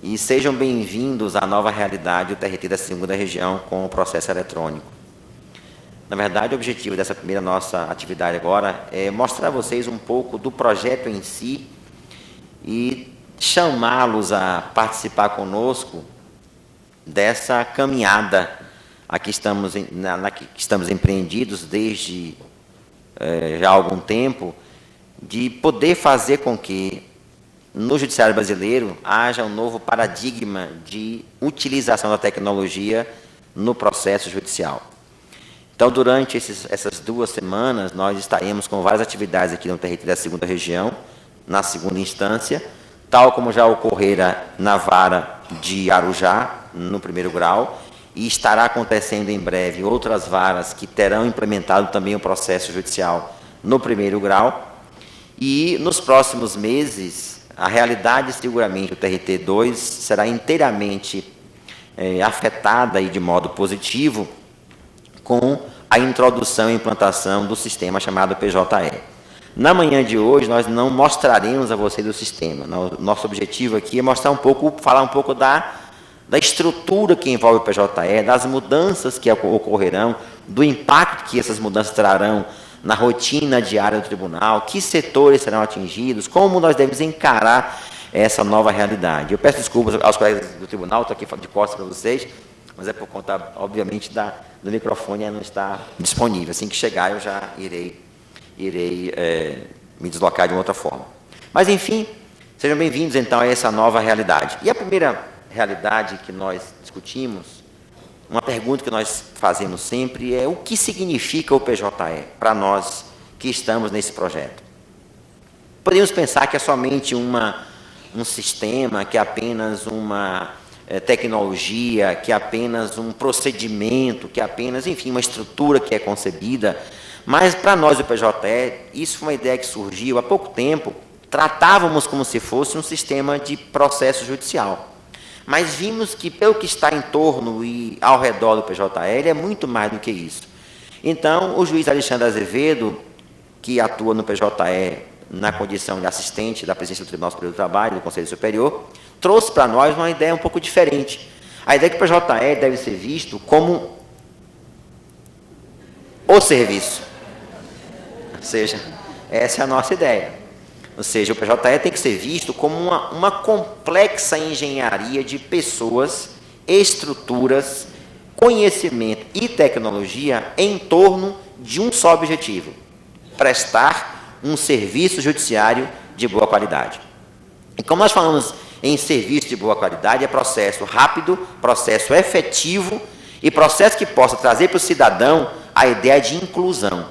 e sejam bem-vindos à nova realidade do TRT da segunda região com o processo eletrônico. Na verdade, o objetivo dessa primeira nossa atividade agora é mostrar a vocês um pouco do projeto em si e chamá-los a participar conosco dessa caminhada a que estamos, que estamos empreendidos desde já há algum tempo, de poder fazer com que no Judiciário brasileiro haja um novo paradigma de utilização da tecnologia no processo judicial. Então, durante essas 2 semanas, nós estaremos com várias atividades aqui no TRT da segunda região, na segunda instância, tal como já ocorrera na vara de Arujá, no primeiro grau, e estará acontecendo em breve outras varas que terão implementado também o processo judicial no primeiro grau. E nos próximos meses, a realidade, seguramente, o TRT2 será inteiramente afetada aí de modo positivo com a introdução e implantação do sistema chamado PJE. Na manhã de hoje, nós não mostraremos a vocês o sistema. Nosso objetivo aqui é mostrar um pouco, falar um pouco da estrutura que envolve o PJE, das mudanças que ocorrerão, do impacto que essas mudanças trarão na rotina diária do tribunal, que setores serão atingidos, como nós devemos encarar essa nova realidade. Eu peço desculpas aos colegas do tribunal, estou aqui de costas para vocês, mas é por conta, obviamente, do microfone não estar disponível. Assim que chegar, eu já irei me deslocar de uma outra forma. Mas, enfim, sejam bem-vindos, então, a essa nova realidade. E a primeira realidade que nós discutimos, uma pergunta que nós fazemos sempre é: o que significa o PJE para nós que estamos nesse projeto? Podemos pensar que é somente um sistema, que é apenas uma tecnologia, que é apenas um procedimento, que é apenas, enfim, uma estrutura que é concebida. Mas, para nós, o PJE, isso foi uma ideia que surgiu há pouco tempo. Tratávamos como se fosse um sistema de processo judicial. Mas vimos que, pelo que está em torno e ao redor do PJE, ele é muito mais do que isso. Então, o juiz Alexandre Azevedo, que atua no PJE na condição de assistente da presidência do Tribunal Superior do Trabalho, do Conselho Superior, trouxe para nós uma ideia um pouco diferente. A ideia é que o PJE deve ser visto como o serviço. Ou seja, essa é a nossa ideia. Ou seja, o PJE tem que ser visto como uma complexa engenharia de pessoas, estruturas, conhecimento e tecnologia em torno de um só objetivo: prestar um serviço judiciário de boa qualidade. E como nós falamos em serviço de boa qualidade, é processo rápido, processo efetivo e processo que possa trazer para o cidadão a ideia de inclusão.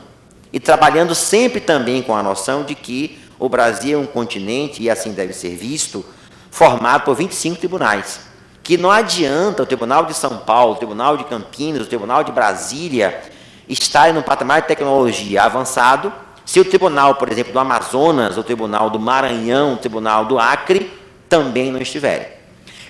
E trabalhando sempre também com a noção de que o Brasil é um continente, e assim deve ser visto, formado por 25 tribunais. Que não adianta o Tribunal de São Paulo, o Tribunal de Campinas, o Tribunal de Brasília estarem num patamar de tecnologia avançado, se o Tribunal, por exemplo, do Amazonas, o Tribunal do Maranhão, o Tribunal do Acre, também não estiverem.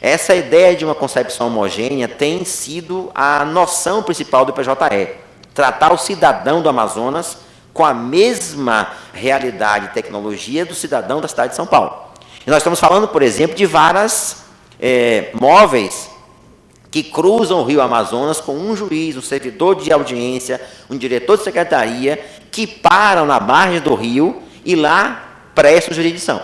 Essa ideia de uma concepção homogênea tem sido a noção principal do PJE. Tratar o cidadão do Amazonas com a mesma realidade e tecnologia do cidadão da cidade de São Paulo. E nós estamos falando, por exemplo, de varas móveis que cruzam o Rio Amazonas com um juiz, um servidor de audiência, um diretor de secretaria, que param na margem do rio e lá prestam jurisdição.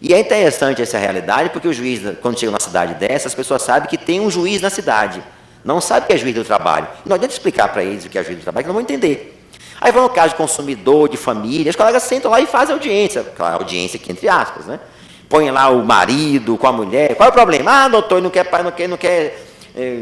E é interessante essa realidade, porque o juiz, quando chega numa cidade dessa, as pessoas sabem que tem um juiz na cidade, não sabe que é juiz do trabalho. E não adianta explicar para eles o que é juiz do trabalho, que não vão entender. Aí vai no caso de consumidor, de família, os colegas sentam lá e fazem audiência. Claro, audiência aqui entre aspas, né? Põe lá o marido com a mulher. Qual é o problema? Ah, doutor, ele não quer,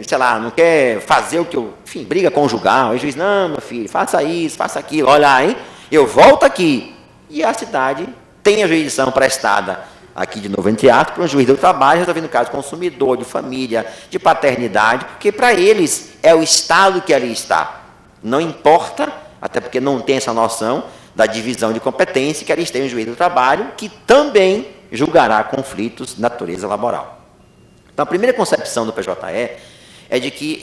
sei lá, não quer fazer o que eu... Enfim, briga conjugal. Aí o juiz, não, meu filho, faça isso, faça aquilo. Olha aí, eu volto aqui. E a cidade tem a jurisdição prestada, aqui de novo entre aspas, para um juiz do trabalho, resolvendo o caso de consumidor, de família, de paternidade, porque para eles é o Estado que ali está. Não importa, até porque não tem essa noção da divisão de competência, que ali tem um juiz do trabalho, que também julgará conflitos de natureza laboral. Então, a primeira concepção do PJE é de que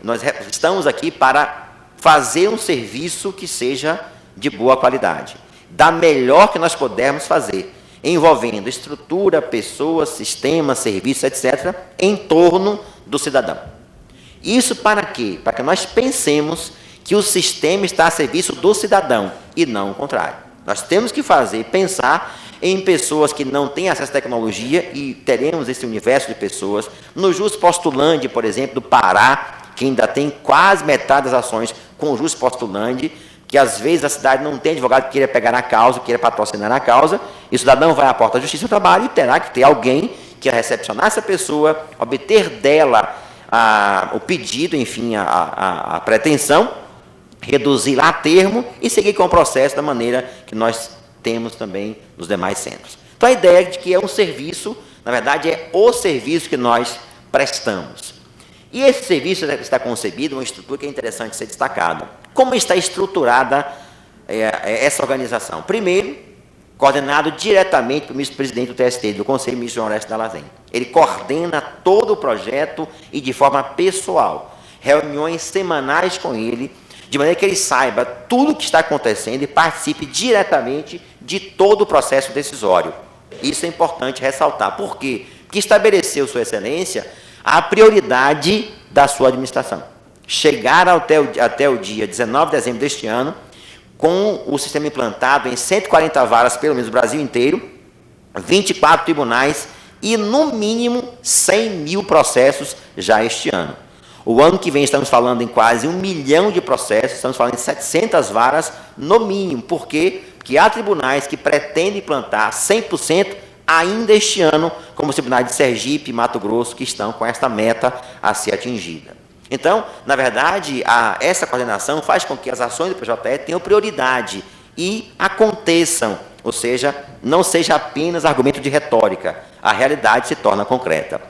nós estamos aqui para fazer um serviço que seja de boa qualidade, da melhor que nós pudermos fazer. envolvendo estrutura, pessoas, sistemas, serviços, etc., em torno do cidadão. Isso para quê? Para que nós pensemos que o sistema está a serviço do cidadão e não o contrário. Nós temos que pensar em pessoas que não têm acesso à tecnologia e teremos esse universo de pessoas. No Jus Postulandi, por exemplo, do Pará, que ainda tem quase metade das ações com o Jus Postulandi, que às vezes a cidade não tem advogado que queira pegar na causa, queira patrocinar na causa, e o cidadão vai à porta da Justiça do Trabalho e terá que ter alguém que vai recepcionar essa pessoa, obter dela o pedido, enfim, a pretensão, reduzir lá a termo e seguir com o processo da maneira que nós temos também nos demais centros. Então, a ideia de que é um serviço, na verdade, é o serviço que nós prestamos. E esse serviço está concebido, uma estrutura que é interessante ser destacada. Como está estruturada essa organização? Primeiro, coordenado diretamente pelo ministro-presidente do TST, do Conselho Ministro João Orestes Dallazen. Ele coordena todo o projeto e de forma pessoal. Reuniões semanais com ele, de maneira que ele saiba tudo o que está acontecendo e participe diretamente de todo o processo decisório. Isso é importante ressaltar. Por quê? Porque estabeleceu, Sua Excelência, a prioridade da sua administração. Chegar até o dia 19 de dezembro deste ano, com o sistema implantado em 140 varas, pelo menos no Brasil inteiro, 24 tribunais e, no mínimo, 100 mil processos já este ano. O ano que vem estamos falando em quase 1 milhão de processos, estamos falando em 700 varas, no mínimo. Por quê? Porque há tribunais que pretendem implantar 100% ainda este ano, como os tribunais de Sergipe e Mato Grosso, que estão com esta meta a ser atingida. Então, na verdade, essa coordenação faz com que as ações do PJE tenham prioridade e aconteçam, ou seja, não seja apenas argumento de retórica, a realidade se torna concreta.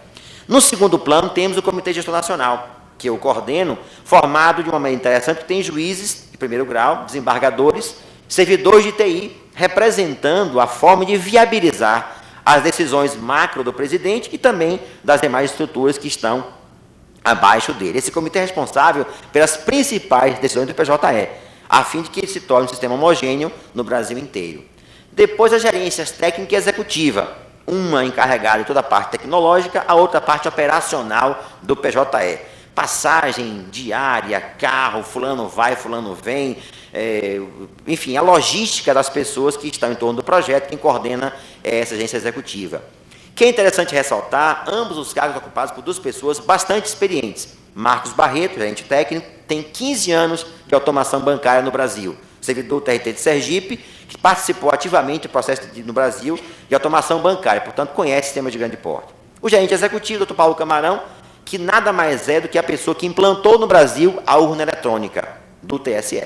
No segundo plano, temos o Comitê Gestor Nacional, que eu coordeno, formado de uma maneira interessante, que tem juízes de primeiro grau, desembargadores, servidores de TI, representando a forma de viabilizar as decisões macro do presidente e também das demais estruturas que estão abaixo dele. Esse comitê é responsável pelas principais decisões do PJE, a fim de que ele se torne um sistema homogêneo no Brasil inteiro. Depois, as gerências técnica e executiva, uma encarregada de toda a parte tecnológica, a outra parte operacional do PJE. Passagem diária, carro, fulano vai, fulano vem, enfim, a logística das pessoas que estão em torno do projeto, quem coordena essa agência executiva. Que é interessante ressaltar, ambos os cargos ocupados por duas pessoas bastante experientes. Marcos Barreto, gerente técnico, tem 15 anos de automação bancária no Brasil, servidor do TRT de Sergipe, que participou ativamente do processo no Brasil de automação bancária, portanto, conhece sistemas de grande porte. O gerente executivo, Dr. Paulo Camarão, que nada mais é do que a pessoa que implantou no Brasil a urna eletrônica do TSE.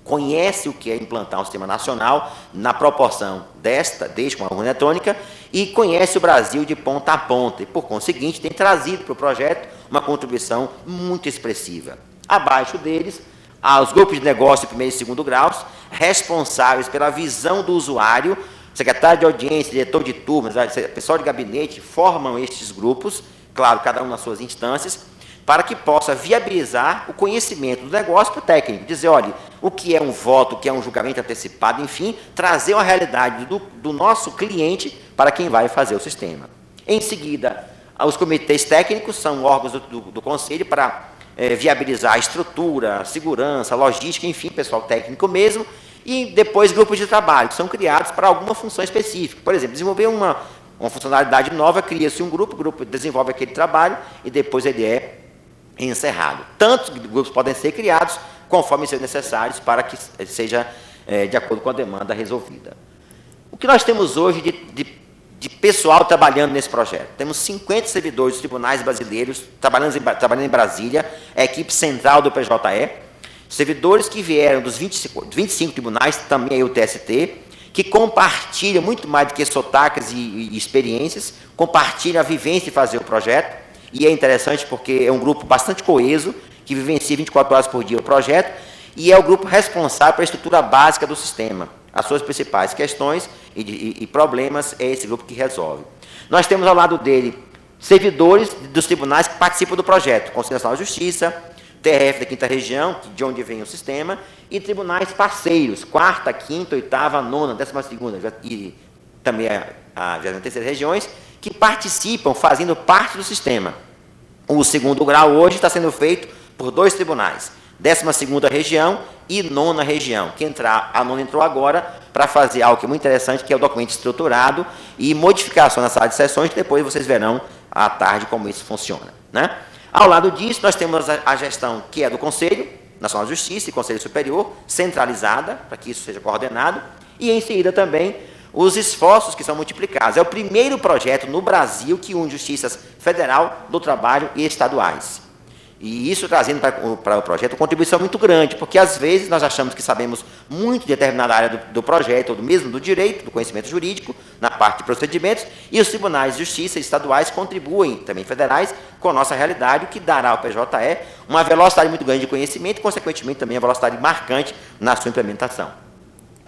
Conhece o que é implantar um sistema nacional na proporção deste com a urna eletrônica e conhece o Brasil de ponta a ponta e, por conseguinte, tem trazido para o projeto uma contribuição muito expressiva. Abaixo deles, há os grupos de negócio de primeiro e segundo graus, responsáveis pela visão do usuário, secretário de audiência, diretor de turmas, pessoal de gabinete, formam estes grupos, claro, cada um nas suas instâncias, para que possa viabilizar o conhecimento do negócio para o técnico. Dizer, olha, o que é um voto, o que é um julgamento antecipado, enfim, trazer uma realidade do nosso cliente para quem vai fazer o sistema. Em seguida, os comitês técnicos são órgãos do Conselho para viabilizar a estrutura, a segurança, a logística, enfim, pessoal técnico mesmo, e depois grupos de trabalho, que são criados para alguma função específica. Por exemplo, desenvolver uma funcionalidade nova, cria-se um grupo, o grupo desenvolve aquele trabalho e depois ele é encerrado. Tantos grupos podem ser criados conforme sejam necessários para que seja de acordo com a demanda resolvida. O que nós temos hoje de pessoal trabalhando nesse projeto? Temos 50 servidores dos tribunais brasileiros trabalhando em Brasília, a equipe central do PJE, servidores que vieram dos 25 tribunais, também aí o TST, que compartilham muito mais do que sotaques e experiências, compartilham a vivência de fazer o projeto, e é interessante porque é um grupo bastante coeso, que vivencia 24 horas por dia o projeto, e é o grupo responsável pela estrutura básica do sistema. As suas principais questões e problemas é esse grupo que resolve. Nós temos ao lado dele servidores dos tribunais que participam do projeto, Conselho Nacional de Justiça, TRF da 5ª Região, de onde vem o sistema, e tribunais parceiros, 4ª, 5ª, 8ª, 9ª, 12ª, e também a 23ª regiões, que participam fazendo parte do sistema. O segundo grau hoje está sendo feito por 2 tribunais, 12ª região e 9ª região, que a 9ª entrou agora para fazer algo que é muito interessante, que é o documento estruturado e modificação na sala de sessões, que depois vocês verão à tarde como isso funciona, né? Ao lado disso, nós temos a gestão que é do Conselho Nacional de Justiça e Conselho Superior, centralizada, para que isso seja coordenado, e em seguida também os esforços que são multiplicados. É o primeiro projeto no Brasil que une justiças federal, do trabalho e estaduais. E isso trazendo para o projeto uma contribuição muito grande, porque às vezes nós achamos que sabemos muito de determinada área do projeto, ou do direito, do conhecimento jurídico, na parte de procedimentos, e os tribunais de justiça estaduais contribuem, também federais, com a nossa realidade, o que dará ao PJE uma velocidade muito grande de conhecimento e, consequentemente, também uma velocidade marcante na sua implementação.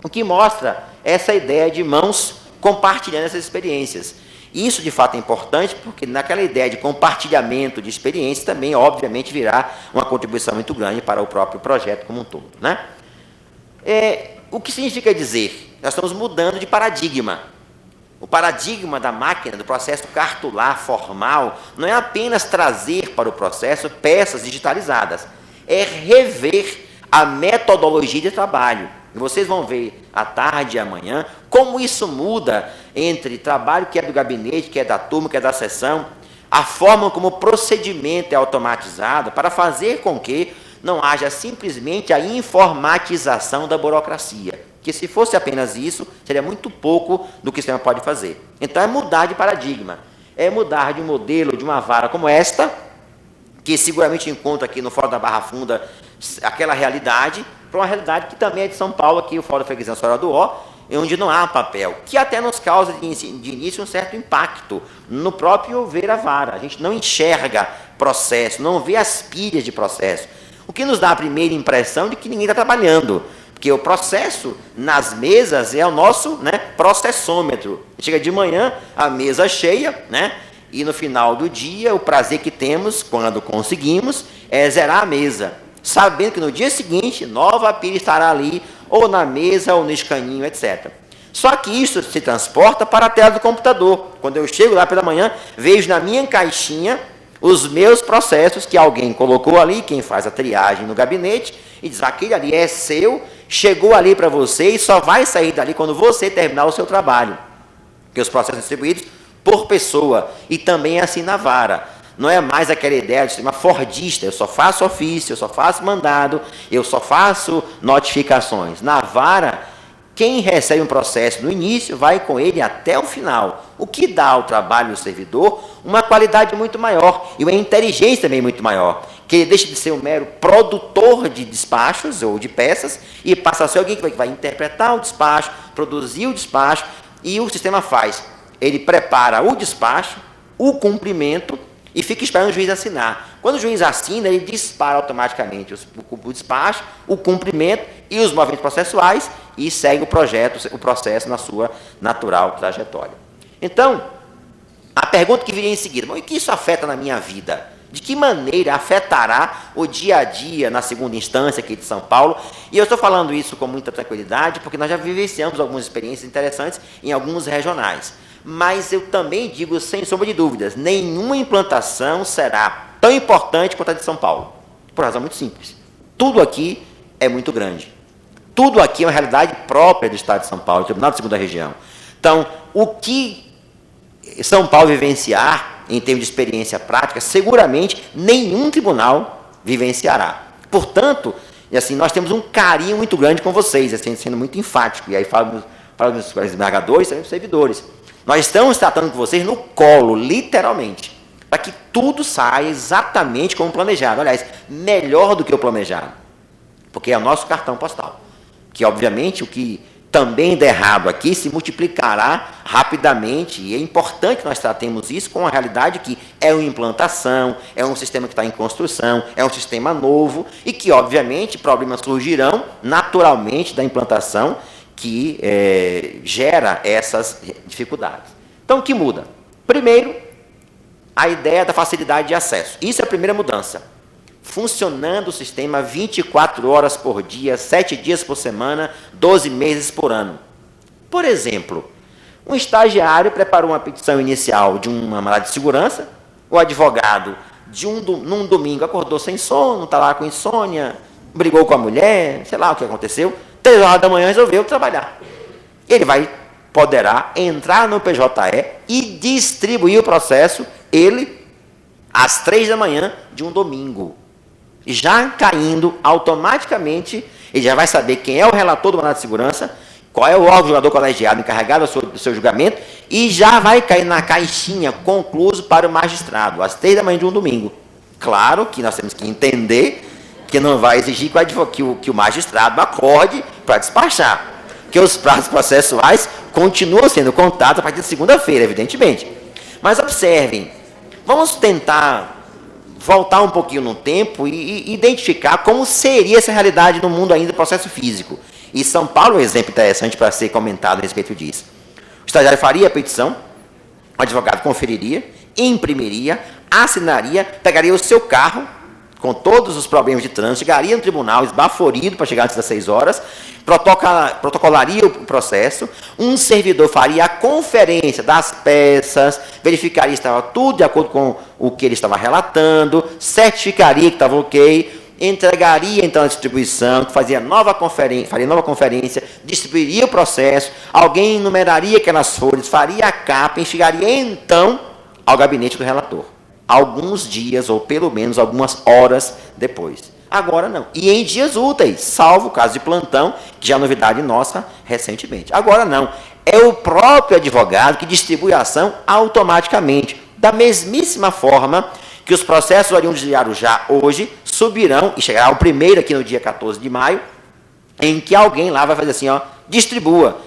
O que mostra essa ideia de mãos compartilhando essas experiências. Isso, de fato, é importante, porque naquela ideia de compartilhamento de experiências também, obviamente, virá uma contribuição muito grande para o próprio projeto como um todo, né? O que significa dizer? Nós estamos mudando de paradigma. O paradigma da máquina, do processo cartular formal, não é apenas trazer para o processo peças digitalizadas, é rever a metodologia de trabalho. E vocês vão ver à tarde e amanhã como isso muda entre trabalho que é do gabinete, que é da turma, que é da sessão, a forma como o procedimento é automatizado para fazer com que não haja simplesmente a informatização da burocracia. Que se fosse apenas isso, seria muito pouco do que o sistema pode fazer. Então é mudar de paradigma, é mudar de um modelo, de uma vara como esta, que seguramente encontra aqui no Fórum da Barra Funda aquela realidade, para uma realidade que também é de São Paulo, aqui o Fórum da Freguesia Senhora do Ó, onde não há papel, que até nos causa de início um certo impacto no próprio ver a vara. A gente não enxerga processo, não vê as pilhas de processo, o que nos dá a primeira impressão de que ninguém está trabalhando, porque o processo nas mesas é o nosso, né, processômetro. Chega de manhã, a mesa cheia, né, e no final do dia, o prazer que temos, quando conseguimos, é zerar a mesa, sabendo que no dia seguinte, nova pilha estará ali, ou na mesa, ou no escaninho, etc. Só que isso se transporta para a tela do computador. Quando eu chego lá pela manhã, vejo na minha caixinha os meus processos que alguém colocou ali, quem faz a triagem no gabinete, e diz, aquele ali é seu, chegou ali para você e só vai sair dali quando você terminar o seu trabalho. Porque os processos distribuídos por pessoa, e também assim na vara. Não é mais aquela ideia de sistema fordista, eu só faço ofício, eu só faço mandado, eu só faço notificações. Na vara, quem recebe um processo no início vai com ele até o final, o que dá ao trabalho do servidor uma qualidade muito maior e uma inteligência também muito maior, que ele deixa de ser um mero produtor de despachos ou de peças e passa a ser alguém que vai interpretar o despacho, produzir o despacho, e o sistema faz. Ele prepara o despacho, o cumprimento, e fica esperando o juiz assinar. Quando o juiz assina, ele dispara automaticamente o despacho, o cumprimento e os movimentos processuais e segue o processo na sua natural trajetória. Então, a pergunta que viria em seguida, bom, e que isso afeta na minha vida? De que maneira afetará o dia a dia na segunda instância aqui de São Paulo? E eu estou falando isso com muita tranquilidade, porque nós já vivenciamos algumas experiências interessantes em alguns regionais. Mas eu também digo, sem sombra de dúvidas, nenhuma implantação será tão importante quanto a de São Paulo. Por razão muito simples. Tudo aqui é muito grande. Tudo aqui é uma realidade própria do Estado de São Paulo, do Tribunal de Segunda Região. Então, o que São Paulo vivenciar, em termos de experiência prática, seguramente nenhum tribunal vivenciará. Portanto, e assim, nós temos um carinho muito grande com vocês, assim, sendo muito enfático, e aí falo dos desembargadores e também dos servidores. Nós estamos tratando com vocês no colo, literalmente, para que tudo saia exatamente como planejado. Aliás, melhor do que o planejado, porque é o nosso cartão postal, que obviamente o que também der errado aqui se multiplicará rapidamente, e é importante que nós tratemos isso com a realidade que é uma implantação, é um sistema que está em construção, é um sistema novo, e que obviamente problemas surgirão naturalmente da implantação, que gera essas dificuldades. Então, o que muda? Primeiro, a ideia da facilidade de acesso. Isso é a primeira mudança. Funcionando o sistema 24 horas por dia, 7 dias por semana, 12 meses por ano. Por exemplo, Um estagiário preparou uma petição inicial de uma mandado de segurança, o advogado, num domingo, acordou sem sono, está lá com insônia, brigou com a mulher, sei lá o que aconteceu, 3 horas da manhã resolveu trabalhar. Ele poderá entrar no PJE e distribuir o processo, ele, às 3 da manhã de um domingo. Já caindo automaticamente, ele já vai saber quem é o relator do mandado de segurança, qual é o órgão julgador colegiado encarregado do seu julgamento, e já vai cair na caixinha concluso para o magistrado, às 3 da manhã de um domingo. Claro que nós temos que entender que não vai exigir que o magistrado acorde para despachar, que os prazos processuais continuam sendo contados a partir de segunda-feira, evidentemente. Mas observem, vamos tentar voltar um pouquinho no tempo e identificar como seria essa realidade no mundo ainda do processo físico. E São Paulo é um exemplo interessante para ser comentado a respeito disso. O estagiário faria a petição, o advogado conferiria, imprimiria, assinaria, pegaria o seu carro, com todos os problemas de trânsito, chegaria no tribunal esbaforido para chegar antes das 6 horas, protocolaria o processo, um servidor faria a conferência das peças, verificaria se estava tudo de acordo com o que ele estava relatando, certificaria que estava ok, entregaria então a distribuição, faria nova conferência, distribuiria o processo, alguém enumeraria aquelas folhas, faria a capa e chegaria então ao gabinete do relator. Alguns dias, ou pelo menos algumas horas depois. Agora não. E em dias úteis, salvo o caso de plantão, que já é novidade nossa recentemente. Agora não. É o próprio advogado que distribui a ação automaticamente. Da mesmíssima forma que os processos oriundos de Arujá hoje subirão, e chegará o primeiro aqui no dia 14 de maio, em que alguém lá vai fazer assim, ó, distribua.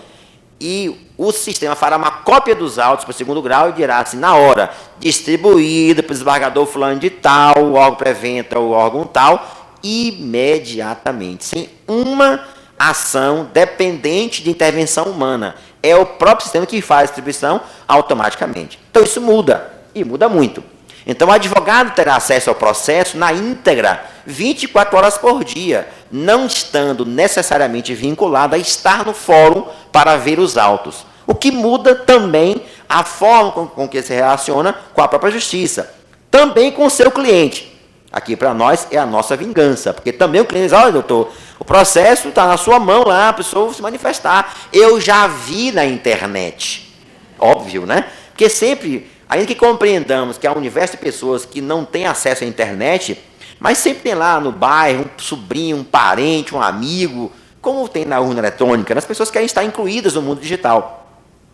E o sistema fará uma cópia dos autos para o segundo grau e dirá assim, na hora, distribuído para o desembargador fulano de tal, o órgão preventa, o órgão tal, imediatamente, sem uma ação dependente de intervenção humana. É o próprio sistema que faz a distribuição automaticamente. Então isso muda, e muda muito. Então o advogado terá acesso ao processo na íntegra, 24 horas por dia, não estando necessariamente vinculado a estar no fórum para ver os autos. O que muda também a forma com que se relaciona com a própria justiça. Também com o seu cliente. Aqui para nós é a nossa vingança, porque também o cliente diz, olha doutor, o processo está na sua mão lá, a pessoa se manifestar. Eu já vi na internet. Óbvio, né? Porque sempre, ainda que compreendamos que há um universo de pessoas que não têm acesso à internet, mas sempre tem lá no bairro um sobrinho, um parente, um amigo, como tem na urna eletrônica, as pessoas querem estar incluídas no mundo digital.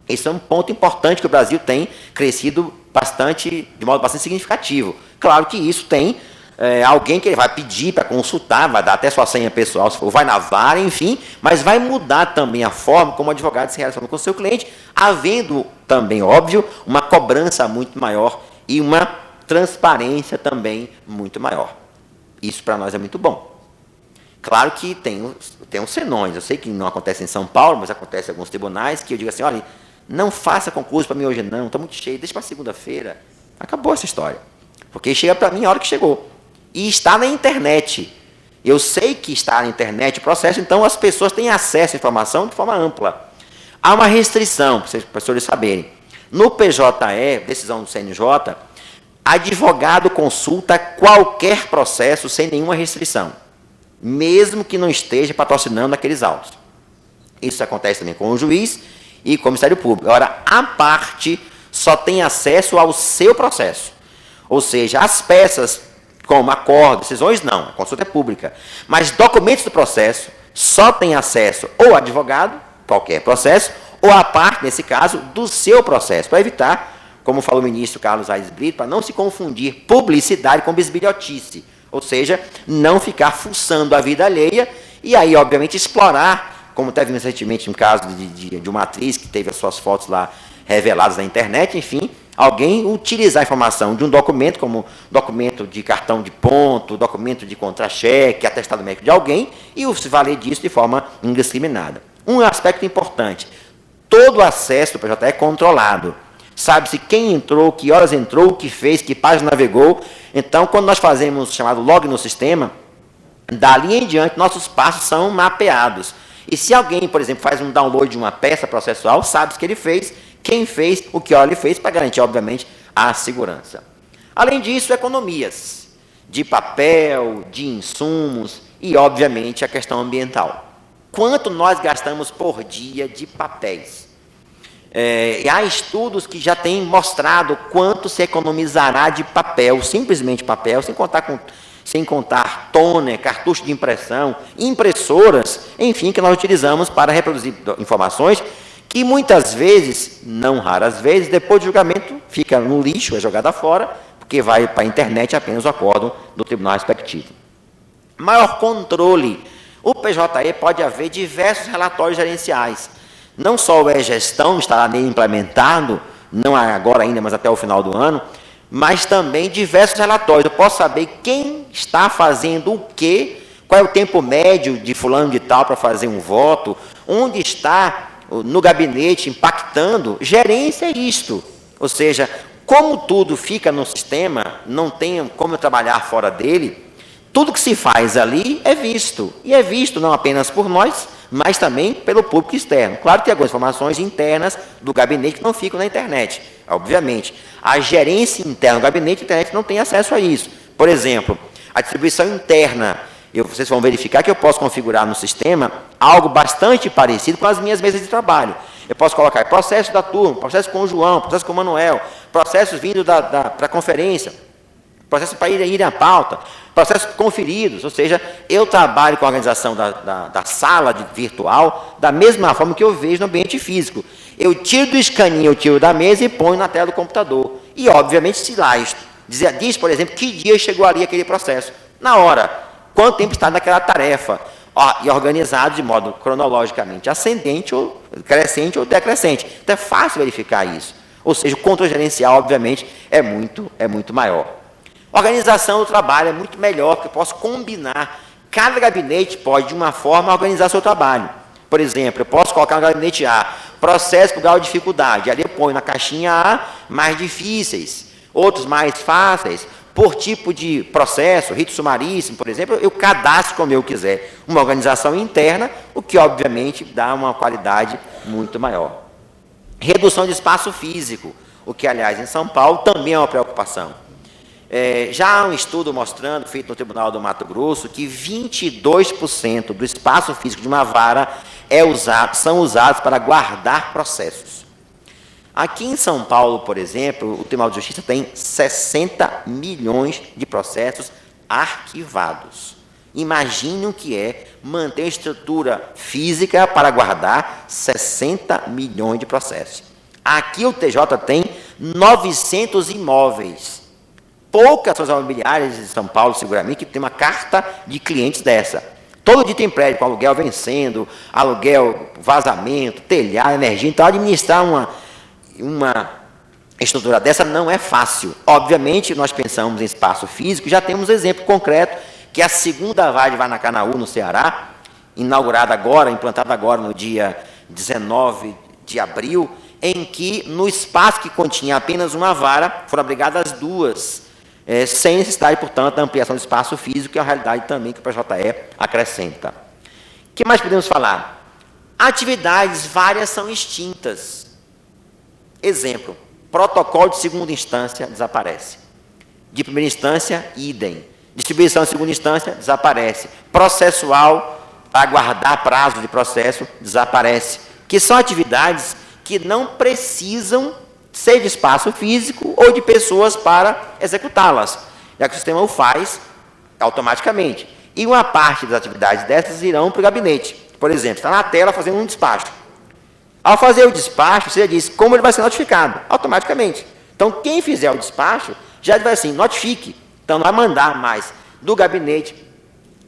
Esse é um ponto importante que o Brasil tem crescido bastante, de modo bastante significativo. Claro que isso tem alguém que ele vai pedir para consultar, vai dar até sua senha pessoal, se for, vai na vara, enfim, mas vai mudar também a forma como o advogado se relaciona com o seu cliente, havendo também, óbvio, uma cobrança muito maior e uma transparência também muito maior. Isso para nós é muito bom. Claro que tem uns senões, eu sei que não acontece em São Paulo, mas acontece em alguns tribunais, que eu digo assim, olha, não faça concurso para mim hoje não, está muito cheio, deixa para segunda-feira. Acabou essa história. Porque chega para mim a hora que chegou. E está na internet. Eu sei que está na internet o processo, então as pessoas têm acesso à informação de forma ampla. Há uma restrição, para os professores saberem. No PJE, decisão do CNJ, advogado consulta qualquer processo sem nenhuma restrição, mesmo que não esteja patrocinando aqueles autos. Isso acontece também com o juiz e com o Ministério Público. Agora, a parte só tem acesso ao seu processo. Ou seja, as peças, como acordo, decisões, não, a consulta é pública. Mas documentos do processo só tem acesso ou advogado, qualquer processo, ou a parte, nesse caso, do seu processo, para evitar, como falou o ministro Carlos Aires Brito, para não se confundir publicidade com bisbilhotice. Ou seja, não ficar fuçando a vida alheia e aí, obviamente, explorar, como teve recentemente um caso de uma atriz que teve as suas fotos lá reveladas na internet, enfim, alguém utilizar a informação de um documento, como documento de cartão de ponto, documento de contra-cheque, atestado médico de alguém, e se valer disso de forma indiscriminada. Um aspecto importante, todo acesso do PJE é controlado. Sabe-se quem entrou, que horas entrou, o que fez, que página navegou. Então, quando nós fazemos o chamado log no sistema, dali em diante, nossos passos são mapeados. E se alguém, por exemplo, faz um download de uma peça processual, sabe-se que ele fez, quem fez o que ele fez para garantir, obviamente, a segurança. Além disso, economias de papel, de insumos e, obviamente, a questão ambiental. Quanto nós gastamos por dia de papéis? E há estudos que já têm mostrado quanto se economizará de papel, simplesmente papel, sem contar toner, cartucho de impressão, impressoras, enfim, que nós utilizamos para reproduzir informações que muitas vezes, não raras vezes, depois do julgamento, fica no lixo, é jogada fora, porque vai para a internet apenas o acórdão do tribunal respectivo. Maior controle. O PJE pode haver diversos relatórios gerenciais. Não só o e-gestão estará nele implementado, não agora ainda, mas até o final do ano, mas também diversos relatórios. Eu posso saber quem está fazendo o quê, qual é o tempo médio de fulano de tal para fazer um voto, onde está no gabinete impactando. Gerência é isto. Ou seja, como tudo fica no sistema, não tem como eu trabalhar fora dele, tudo que se faz ali é visto. E é visto não apenas por nós, mas também pelo público externo. Claro que tem algumas informações internas do gabinete que não ficam na internet, obviamente. A gerência interna do gabinete, a internet não tem acesso a isso. Por exemplo, a distribuição interna, vocês vão verificar que eu posso configurar no sistema algo bastante parecido com as minhas mesas de trabalho. Eu posso colocar processo da turma, processo com o João, processo com o Manuel, processos vindo para a conferência, processo para ir à pauta, processos conferidos, ou seja, eu trabalho com a organização da sala virtual da mesma forma que eu vejo no ambiente físico. Eu tiro do escaninho, eu tiro da mesa e ponho na tela do computador. E, obviamente, se lá diz, por exemplo, que dia chegou ali aquele processo. Na hora, quanto tempo está naquela tarefa. E organizado de modo cronologicamente ascendente, ou crescente ou decrescente. Então, é fácil verificar isso. Ou seja, o controle gerencial, obviamente, é muito maior. Organização do trabalho é muito melhor, porque eu posso combinar. Cada gabinete pode, de uma forma, organizar seu trabalho. Por exemplo, eu posso colocar no gabinete A, processo por grau de dificuldade. Ali eu ponho na caixinha A, mais difíceis, outros mais fáceis. Por tipo de processo, rito sumaríssimo, por exemplo, eu cadastro como eu quiser. Uma organização interna, o que, obviamente, dá uma qualidade muito maior. Redução de espaço físico, o que, aliás, em São Paulo também é uma preocupação. Já há um estudo mostrando, feito no Tribunal do Mato Grosso, que 22% do espaço físico de uma vara são usados para guardar processos. Aqui em São Paulo, por exemplo, o Tribunal de Justiça tem 60 milhões de processos arquivados. Imagine o que é manter a estrutura física para guardar 60 milhões de processos. Aqui o TJ tem 900 imóveis. Poucas ações imobiliárias de São Paulo, seguramente, que tem uma carta de clientes dessa. Todo dia tem prédio com aluguel vencendo, aluguel, vazamento, telhado, energia. Então, administrar uma estrutura dessa não é fácil. Obviamente, nós pensamos em espaço físico, já temos exemplo concreto, que é a segunda vara de Guanacanaú, no Ceará, inaugurada agora, implantada agora no dia 19 de abril, em que, no espaço que continha apenas uma vara, foram abrigadas duas, sem necessidade, portanto, da ampliação do espaço físico, que é a realidade também que o PJE acrescenta. O que mais podemos falar? Atividades várias são extintas. Exemplo, protocolo de segunda instância desaparece. De primeira instância, idem. Distribuição de segunda instância, desaparece. Processual, aguardar prazo de processo, desaparece. Que são atividades que não precisam ser de espaço físico ou de pessoas para executá-las, já que o sistema o faz automaticamente. E uma parte das atividades dessas irão para o gabinete. Por exemplo, está na tela fazendo um despacho. Ao fazer o despacho, você já diz como ele vai ser notificado, automaticamente. Então, quem fizer o despacho, já vai assim, notifique. Então, não vai mandar mais do gabinete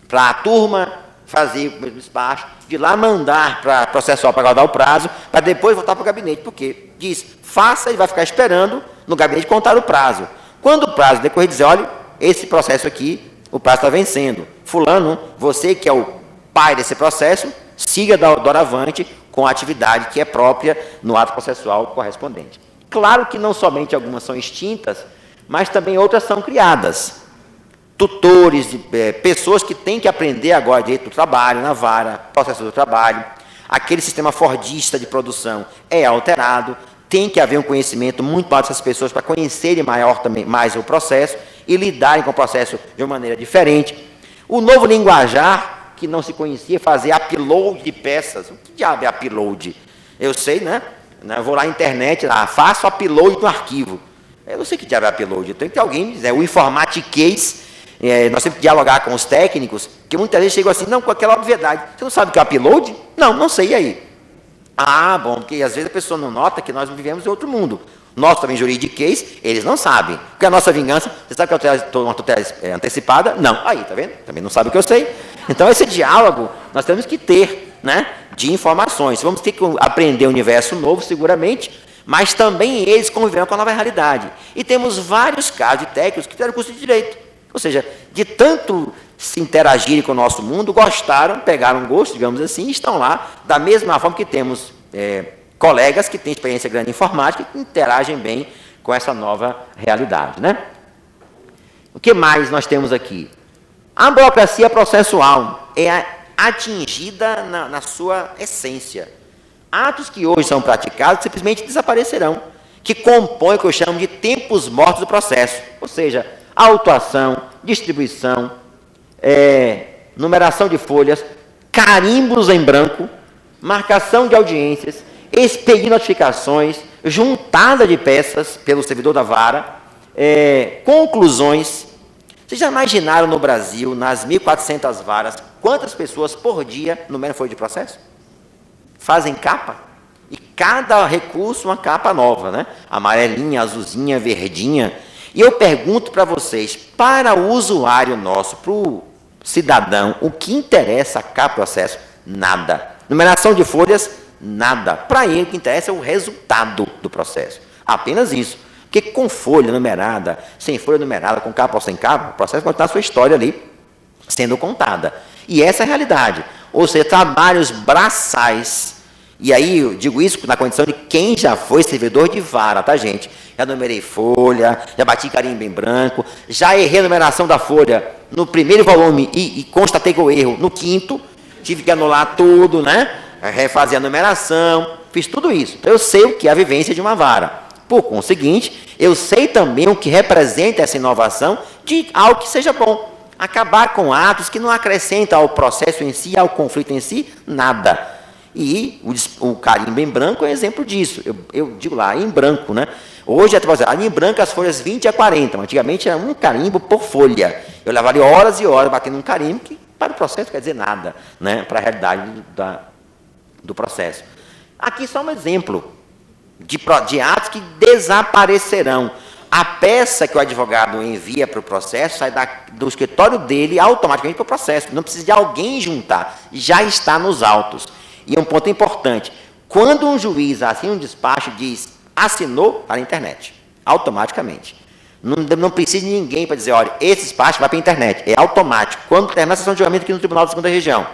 para a turma fazer o mesmo despacho, de lá mandar para processual para guardar o prazo, para depois voltar para o gabinete, porque diz, faça, ele vai ficar esperando no gabinete contar o prazo. Quando o prazo decorrer, dizer, olha, esse processo aqui, o prazo está vencendo. Fulano, você que é o pai desse processo, siga doravante com a atividade que é própria no ato processual correspondente. Claro que não somente algumas são extintas, mas também outras são criadas. Tutores, pessoas que têm que aprender agora direito do trabalho, na vara, processo do trabalho. Aquele sistema fordista de produção é alterado. tem que haver um conhecimento muito maior dessas pessoas para conhecerem mais o processo e lidarem com o processo de uma maneira diferente. O novo linguajar, que não se conhecia, fazer upload de peças. O que diabo é upload? Eu sei, né? Eu vou lá na internet, faço upload do arquivo. Eu não sei o que diabo é upload. Eu tenho que ter alguém me dizer. O informatiquês, nós temos que dialogar com os técnicos, que muitas vezes chegam assim, não, com aquela obviedade. Você não sabe o que é upload? Não, não sei, e aí? Bom, porque às vezes a pessoa não nota que nós vivemos em outro mundo. Nós também juridiquês, eles não sabem. Porque a nossa vingança, você sabe que é uma tutela antecipada? Não. Aí, tá vendo? Também não sabe o que eu sei. Então, esse diálogo nós temos que ter, né, de informações. Vamos ter que aprender um universo novo, seguramente, mas também eles conviveram com a nova realidade. E temos vários casos de técnicos que fizeram curso de Direito. Ou seja, de tanto se interagirem com o nosso mundo, gostaram, pegaram gosto, digamos assim, e estão lá, da mesma forma que temos colegas que têm experiência grande em informática e que interagem bem com essa nova realidade, né? O que mais nós temos aqui? A burocracia processual é atingida na sua essência. Atos que hoje são praticados simplesmente desaparecerão, que compõem o que eu chamo de tempos mortos do processo, ou seja, autuação, distribuição, numeração de folhas, carimbos em branco, marcação de audiências, expedir notificações, juntada de peças pelo servidor da vara, conclusões. Vocês já imaginaram no Brasil, nas 1.400 varas, quantas pessoas por dia numeram folha de processo? Fazem capa? E cada recurso uma capa nova, né? Amarelinha, azulzinha, verdinha. E eu pergunto para vocês, para o usuário nosso, para o cidadão, o que interessa a capa processo? Nada. Numeração de folhas? Nada. Para ele, o que interessa é o resultado do processo. Apenas isso. Porque com folha numerada, sem folha numerada, com capa ou sem capa, o processo vai estar a sua história ali sendo contada. E essa é a realidade. Ou seja, trabalhos braçais. E aí, eu digo isso na condição de quem já foi servidor de vara, tá, gente? Já numerei folha, já bati carimbo em branco, já errei a numeração da folha no primeiro volume e constatei que eu erro no quinto, tive que anular tudo, né? Refazer a numeração, fiz tudo isso. Eu sei o que é a vivência de uma vara. Por conseguinte, eu sei também o que representa essa inovação de algo que seja bom. Acabar com atos que não acrescentam ao processo em si, ao conflito em si, nada. E o carimbo em branco é um exemplo disso. Eu digo lá, em branco, né? Hoje, em branco, as folhas 20 a 40. Antigamente era um carimbo por folha. Eu levaria horas e horas batendo um carimbo, que para o processo quer dizer nada, né? Para a realidade do processo. Aqui só um exemplo de atos que desaparecerão. A peça que o advogado envia para o processo sai do escritório dele automaticamente para o processo. Não precisa de alguém juntar. Já está nos autos. E um ponto importante. Quando um juiz assina um despacho, diz assinou, para a internet. Automaticamente. Não precisa de ninguém para dizer, olha, esse despacho vai para a internet. É automático. Quando terminar a sessão de julgamento aqui no Tribunal da Segunda Região,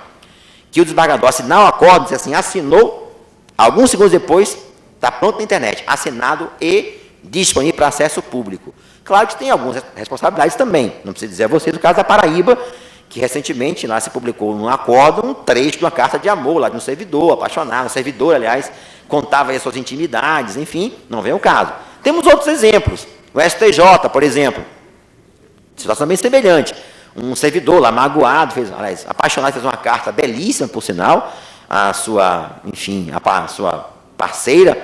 que o desembargador assinar o acordo, diz assim, assinou, alguns segundos depois, está pronto na internet, assinado e disponível para acesso público. Claro que tem algumas responsabilidades também, não preciso dizer a vocês, no caso da Paraíba, que recentemente lá se publicou num acordo um trecho de uma carta de amor lá de um servidor, apaixonado, um servidor, aliás, contava aí as suas intimidades, enfim, não vem o caso. Temos outros exemplos, o STJ, por exemplo, situação bem semelhante, um servidor lá magoado, apaixonado, fez uma carta belíssima, por sinal, a sua, enfim, a sua parceira,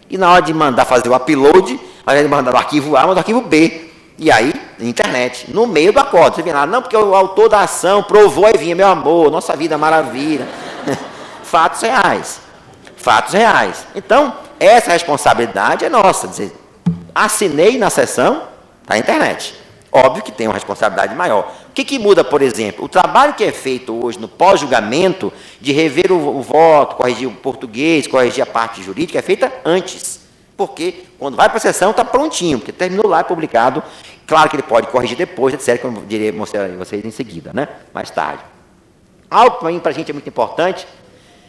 e na hora de mandar fazer o upload, ao invés de mandar o arquivo A, manda o arquivo B. E aí, internet, no meio do acordo. Você vê lá, não, porque o autor da ação provou e vinha, meu amor, nossa vida é maravilha. Fatos reais. Fatos reais. Então, essa responsabilidade é nossa. Dizer, assinei na sessão, está na internet. Óbvio que tem uma responsabilidade maior. O que muda, por exemplo? O trabalho que é feito hoje no pós-julgamento, de rever o voto, corrigir o português, corrigir a parte jurídica, é feita antes. Porque quando vai para a sessão está prontinho, porque terminou lá, é publicado. Claro que ele pode corrigir depois, etc., como eu direi mostrar a vocês em seguida, né? Mais tarde. Algo para a gente é muito importante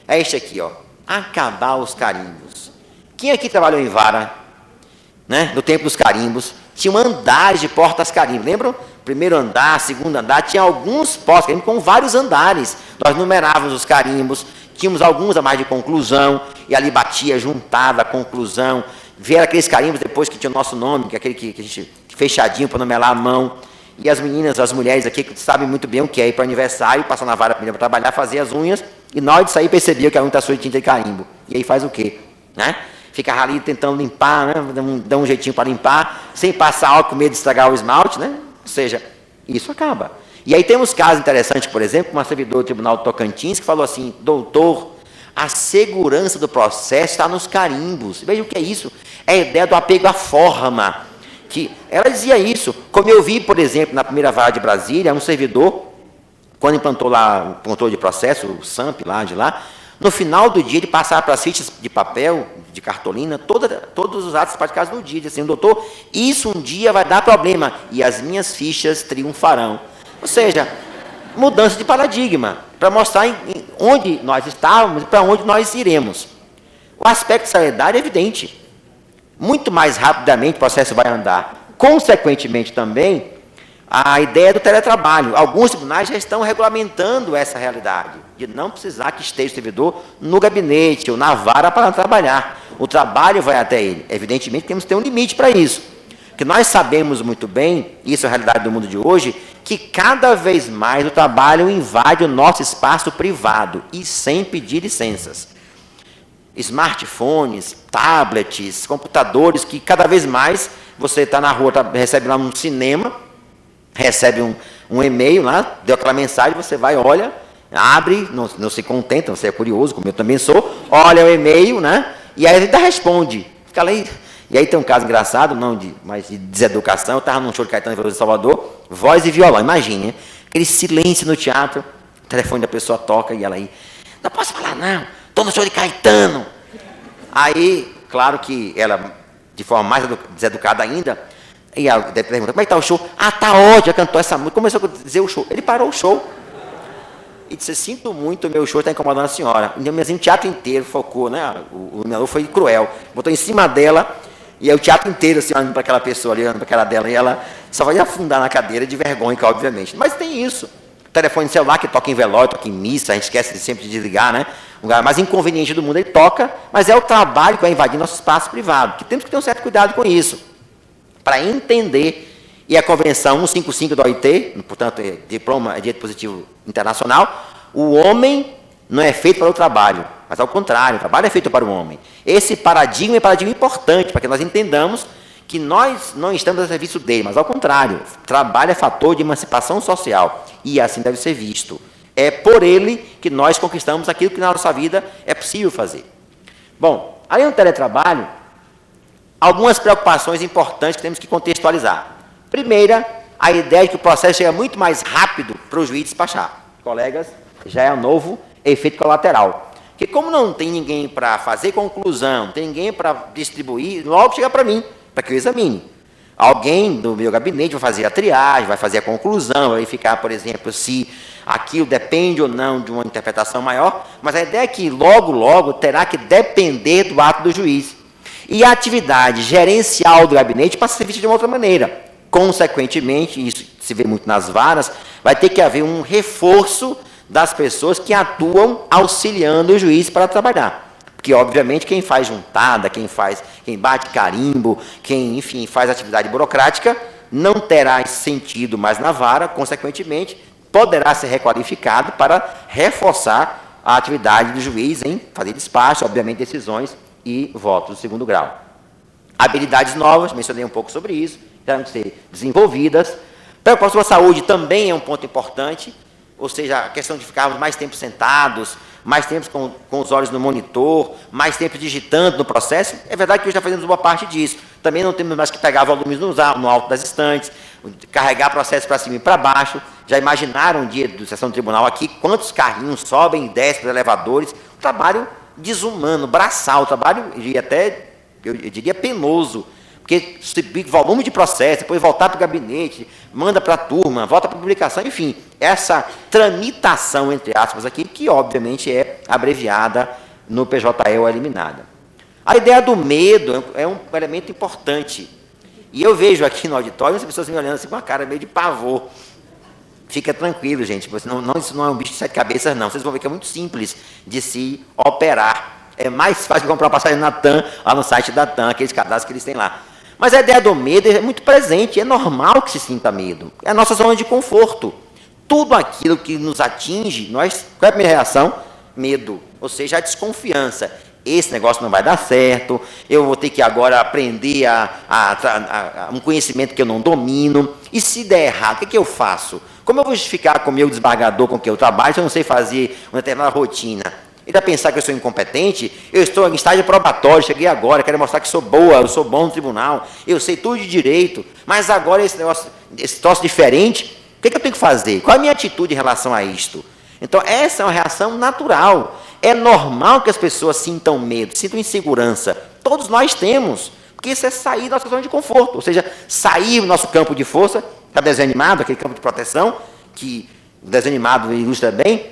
é este aqui, ó, acabar os carimbos. Quem aqui trabalhou em vara, né, no tempo dos carimbos, tinha andares de portas-carimbos, lembram? Primeiro andar, segundo andar, tinha alguns portas-carimbos com vários andares. Nós numerávamos os carimbos, tínhamos alguns a mais de conclusão, e ali batia, juntava a conclusão, vieram aqueles carimbos depois que tinha o nosso nome, que é aquele que a gente fechadinho para nomear a mão. E as meninas, as mulheres aqui, que sabem muito bem o que é ir para o aniversário, passar na vara primeiro para trabalhar, fazer as unhas, e na hora de sair percebia que a unha está suja de tinta de carimbo. E aí faz o quê? Né? Fica ali tentando limpar, né? Dá um jeitinho para limpar, sem passar álcool com medo de estragar o esmalte, né? Ou seja, isso acaba. E aí temos casos interessantes, por exemplo, uma servidora do Tribunal do Tocantins que falou assim: doutor, a segurança do processo está nos carimbos. Veja o que é isso. É a ideia do apego à forma. Que ela dizia isso. Como eu vi, por exemplo, na primeira vara de Brasília, um servidor, quando implantou lá o controle de processo, o SAMP lá de lá, no final do dia ele passava para as fichas de papel, de cartolina, todos os atos praticados no dia. Dizia assim: doutor, isso um dia vai dar problema e as minhas fichas triunfarão. Ou seja, mudança de paradigma, para mostrar onde nós estávamos e para onde nós iremos. O aspecto de salariedade é evidente. Muito mais rapidamente o processo vai andar. Consequentemente também, a ideia do teletrabalho. Alguns tribunais já estão regulamentando essa realidade, de não precisar que esteja o servidor no gabinete ou na vara para trabalhar. O trabalho vai até ele. Evidentemente, temos que ter um limite para isso. Que nós sabemos muito bem, isso é a realidade do mundo de hoje, que cada vez mais o trabalho invade o nosso espaço privado e sem pedir licenças. Smartphones, tablets, computadores, que cada vez mais você está na rua, recebe lá um cinema, recebe um e-mail lá, deu aquela mensagem, você vai, olha, abre, não se contenta, você é curioso, como eu também sou, olha o e-mail, né? E aí ele ainda responde. Fica lá. E aí tem um caso engraçado, mas de deseducação. Eu estava num show de Caetano Veloso de Salvador, voz e violão, imagine, né? Aquele silêncio no teatro, o telefone da pessoa toca e ela aí, não posso falar não, estou no show de Caetano. Aí, claro que ela, de forma mais deseducada ainda, e ela deve perguntar: como é que está o show? Ah, está ótimo, já cantou essa música, começou a dizer o show. Ele parou o show e disse: sinto muito, o meu show está incomodando a senhora. E o teatro inteiro focou, né? O iluminador foi cruel, botou em cima dela. E aí o teatro inteiro, assim, olhando para aquela pessoa ali, olhando para aquela dela, e ela só vai afundar na cadeira de vergonha, obviamente. Mas tem isso. Telefone celular que toca em velório, toca em missa, a gente esquece sempre de desligar, né? O lugar mais inconveniente do mundo, ele toca, mas é o trabalho que vai invadir nosso espaço privado, que temos que ter um certo cuidado com isso, para entender. E a Convenção 155 da OIT, portanto, é Diploma de Direito Positivo Internacional, o homem não é feito para o trabalho, mas ao contrário, o trabalho é feito para o homem. Esse paradigma é um paradigma importante, para que nós entendamos que nós não estamos a serviço dele, mas ao contrário, trabalho é fator de emancipação social, e assim deve ser visto. É por ele que nós conquistamos aquilo que na nossa vida é possível fazer. Bom, além do teletrabalho, algumas preocupações importantes que temos que contextualizar. Primeira, a ideia de que o processo chega muito mais rápido para o juiz despachar. Colegas, já é um novo efeito colateral. Porque como não tem ninguém para fazer conclusão, não tem ninguém para distribuir, logo chega para mim, para que eu examine. Alguém do meu gabinete vai fazer a triagem, vai fazer a conclusão, vai verificar, por exemplo, se aquilo depende ou não de uma interpretação maior, mas a ideia é que logo, logo terá que depender do ato do juiz. E a atividade gerencial do gabinete passa a ser vista de uma outra maneira. Consequentemente, isso se vê muito nas varas, vai ter que haver um reforço das pessoas que atuam auxiliando o juiz para trabalhar. Porque, obviamente, quem faz juntada, quem bate carimbo, quem, enfim, faz atividade burocrática, não terá esse sentido mais na vara, consequentemente, poderá ser requalificado para reforçar a atividade do juiz em fazer despacho, obviamente, decisões e votos do segundo grau. Habilidades novas, mencionei um pouco sobre isso, terão que ser desenvolvidas. Preocupação com a saúde também é um ponto importante, ou seja, a questão de ficarmos mais tempo sentados, mais tempo com os olhos no monitor, mais tempo digitando no processo. É verdade que hoje já fazemos uma parte disso. Também não temos mais que pegar volumes no alto das estantes, carregar processos para cima e para baixo. Já imaginaram um dia de sessão do tribunal aqui, quantos carrinhos sobem e descem para elevadores. Um trabalho desumano, braçal, trabalho, eu diria, penoso. Porque volume de processo, depois voltar para o gabinete, manda para a turma, volta para a publicação, enfim, essa tramitação, entre aspas, aqui, que obviamente é abreviada no PJE ou eliminada. A ideia do medo é um elemento importante. E eu vejo aqui no auditório as pessoas me olhando assim com uma cara meio de pavor. Fica tranquilo, gente, isso não é um bicho de sete cabeças, não. Vocês vão ver que é muito simples de se operar. É mais fácil comprar uma passagem na TAM, lá no site da TAM, aqueles cadastros que eles têm lá. Mas a ideia do medo é muito presente, é normal que se sinta medo. É a nossa zona de conforto. Tudo aquilo que nos atinge, qual é a primeira reação? Medo, ou seja, a desconfiança. Esse negócio não vai dar certo, eu vou ter que agora aprender um conhecimento que eu não domino, e se der errado, o que eu faço? Como eu vou justificar com o meu desembargador com que eu trabalho, se eu não sei fazer uma determinada rotina? Ele vai pensar que eu sou incompetente? Eu estou em estágio probatório, cheguei agora, quero mostrar que sou boa, eu sou bom no tribunal, eu sei tudo de direito, mas agora esse troço diferente, o que eu tenho que fazer? Qual é a minha atitude em relação a isto? Então, essa é uma reação natural. É normal que as pessoas sintam medo, sintam insegurança. Todos nós temos, porque isso é sair da nossa zona de conforto, ou seja, sair do nosso campo de força, está desenho animado, aquele campo de proteção, que o desenho animado ilustra bem,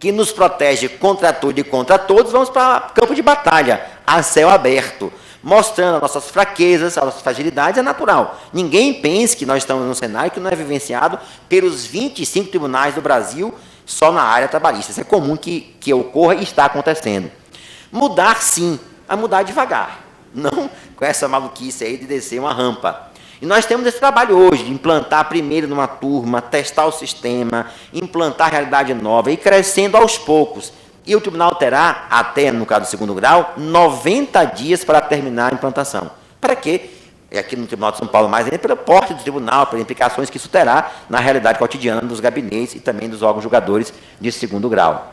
que nos protege contra tudo e contra todos, vamos para o campo de batalha, a céu aberto, mostrando as nossas fraquezas, as nossas fragilidades, é natural. Ninguém pense que nós estamos num cenário que não é vivenciado pelos 25 tribunais do Brasil, só na área trabalhista. Isso é comum que ocorra e está acontecendo. Mudar, sim, a mudar devagar, não com essa maluquice aí de descer uma rampa. E nós temos esse trabalho hoje, de implantar primeiro numa turma, testar o sistema, implantar a realidade nova, e crescendo aos poucos. E o tribunal terá, até no caso do segundo grau, 90 dias para terminar a implantação. Para quê? E aqui no Tribunal de São Paulo, mais ainda pelo porte do tribunal, pelas implicações que isso terá na realidade cotidiana dos gabinetes e também dos órgãos julgadores de segundo grau.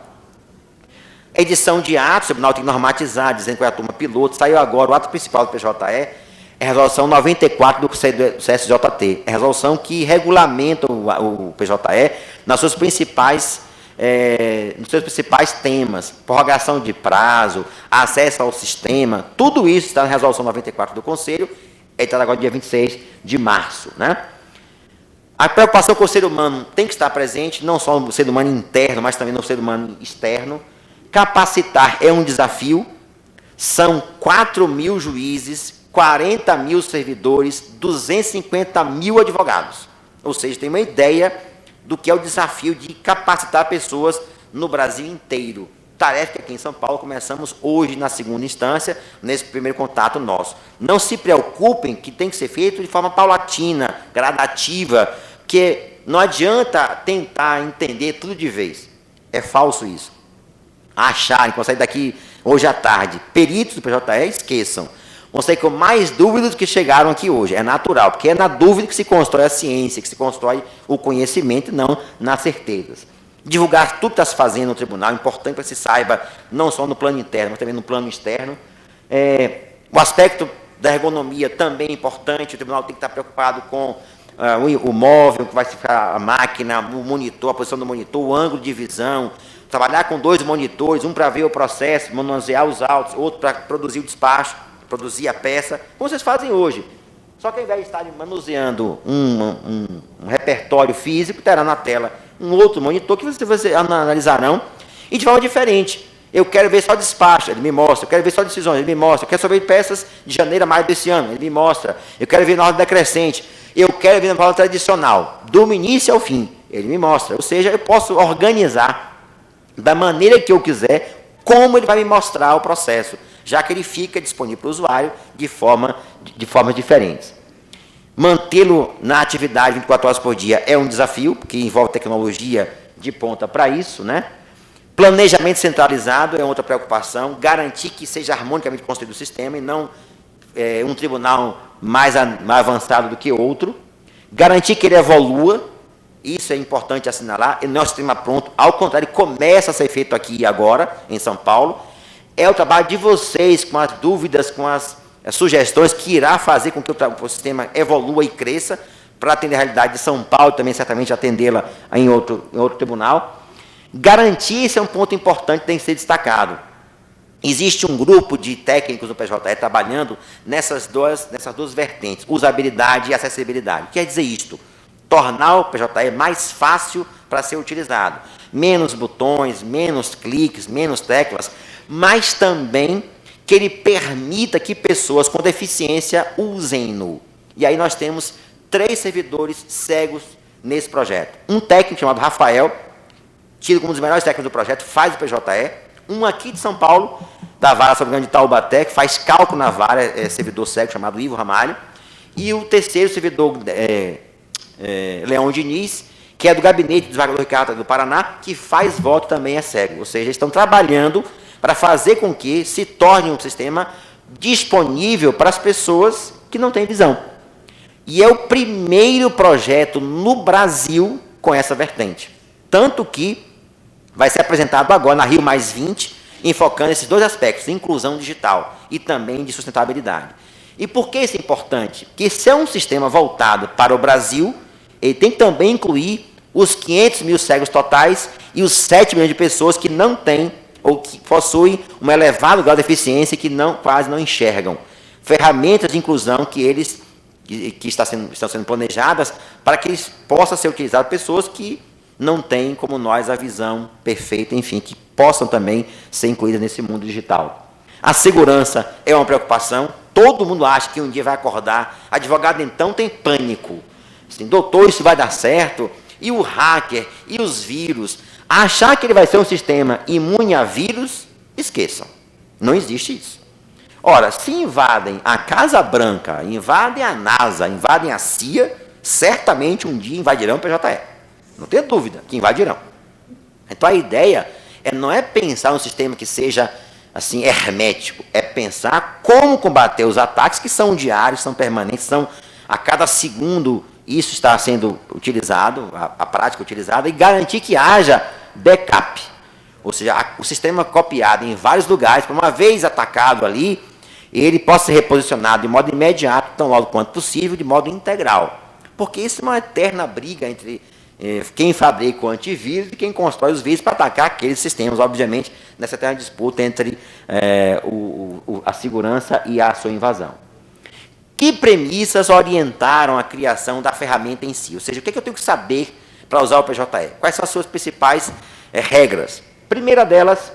A edição de atos, o tribunal tem que normatizar, dizendo que é a turma piloto. Saiu agora o ato principal do PJE, é a resolução 94 do CSJT. É a resolução que regulamenta o PJE nas suas principais, nos seus principais temas. Prorrogação de prazo, acesso ao sistema, tudo isso está na resolução 94 do Conselho, está agora dia 26 de março. Né? A preocupação com o ser humano tem que estar presente, não só no ser humano interno, mas também no ser humano externo. Capacitar é um desafio, são 4.000 juízes, 40.000 servidores, 250.000 advogados. Ou seja, tem uma ideia do que é o desafio de capacitar pessoas no Brasil inteiro. Tarefa que aqui em São Paulo começamos hoje na segunda instância, nesse primeiro contato nosso. Não se preocupem que tem que ser feito de forma paulatina, gradativa, porque não adianta tentar entender tudo de vez. É falso isso. Acharem que vão sair daqui hoje à tarde, peritos do PJE, esqueçam. Vão sair com mais dúvidas do que chegaram aqui hoje. É natural, porque é na dúvida que se constrói a ciência, que se constrói o conhecimento, não nas certezas. Divulgar tudo que está se fazendo no tribunal, é importante para que se saiba, não só no plano interno, mas também no plano externo. O aspecto da ergonomia também é importante, o tribunal tem que estar preocupado com o móvel, que vai ficar a máquina, o monitor, a posição do monitor, o ângulo de visão, trabalhar com 2 monitores, um para ver o processo, manusear os autos, outro para produzir o despacho, produzir a peça, como vocês fazem hoje. Só que ao invés de estarem manuseando um repertório físico, terá na tela um outro monitor que vocês analisarão e de forma diferente. Eu quero ver só despacho, ele me mostra. Eu quero ver só decisões, ele me mostra. Eu quero só ver peças de janeiro a maio desse ano, ele me mostra. Eu quero ver na ordem decrescente. Eu quero ver na ordem tradicional, do início ao fim, ele me mostra. Ou seja, eu posso organizar da maneira que eu quiser, como ele vai me mostrar o processo, já que ele fica disponível para o usuário de formas diferentes. Mantê-lo na atividade 24 horas por dia é um desafio, porque envolve tecnologia de ponta para isso, né? Planejamento centralizado é outra preocupação, garantir que seja harmonicamente construído o sistema e não um tribunal mais avançado do que outro, garantir que ele evolua, isso é importante assinalar, e não é um sistema pronto, ao contrário, começa a ser feito aqui e agora, em São Paulo. É o trabalho de vocês, com as dúvidas, com as sugestões, que irá fazer com que o sistema evolua e cresça, para atender a realidade de São Paulo, também certamente atendê-la em outro tribunal. Garantir, esse é um ponto importante que tem que ser destacado. Existe um grupo de técnicos do PJE trabalhando nessas duas vertentes, usabilidade e acessibilidade. Quer dizer isto, tornar o PJE mais fácil para ser utilizado. Menos botões, menos cliques, menos teclas, mas também que ele permita que pessoas com deficiência usem-no. E aí nós temos 3 servidores cegos nesse projeto. Um técnico chamado Rafael, tido como um dos melhores técnicos do projeto, faz o PJE, Um aqui de São Paulo, da vara soberana de Taubaté, que faz cálculo na vara, é servidor cego chamado Ivo Ramalho, e o terceiro servidor, Leão Diniz, que é do gabinete do desembargador Ricardo do Paraná, que faz voto também é cego. Ou seja, estão trabalhando para fazer com que se torne um sistema disponível para as pessoas que não têm visão. E é o primeiro projeto no Brasil com essa vertente. Tanto que vai ser apresentado agora na Rio Mais 20, enfocando esses dois aspectos, inclusão digital e também de sustentabilidade. E por que isso é importante? Porque se é um sistema voltado para o Brasil, ele tem que também incluir os 500 mil cegos totais e os 7 milhões de pessoas que não têm ou que possuem um elevado grau de deficiência e que quase não enxergam. Ferramentas de inclusão que estão sendo planejadas para que eles possam ser utilizados por pessoas que não têm, como nós, a visão perfeita, enfim, que possam também ser incluídas nesse mundo digital. A segurança é uma preocupação. Todo mundo acha que um dia vai acordar. Advogado, então, tem pânico. Assim, doutor, isso vai dar certo? E o hacker, e os vírus? Achar que ele vai ser um sistema imune a vírus, esqueçam. Não existe isso. Ora, se invadem a Casa Branca, invadem a NASA, invadem a CIA, certamente um dia invadirão o PJE. Não tenho dúvida que invadirão. Então a ideia não é pensar um sistema que seja assim hermético, é pensar como combater os ataques que são diários, são permanentes, são a cada segundo isso está sendo utilizado, a prática utilizada, e garantir que haja backup. Ou seja, o sistema copiado em vários lugares, para uma vez atacado ali, ele possa ser reposicionado de modo imediato, tão logo quanto possível, de modo integral. Porque isso é uma eterna briga entre quem fabrica o antivírus e quem constrói os vírus para atacar aqueles sistemas, obviamente, nessa eterna disputa entre a segurança e a sua invasão. Que premissas orientaram a criação da ferramenta em si? Ou seja, o que eu tenho que saber para usar o PJE? Quais são as suas principais regras? Primeira delas,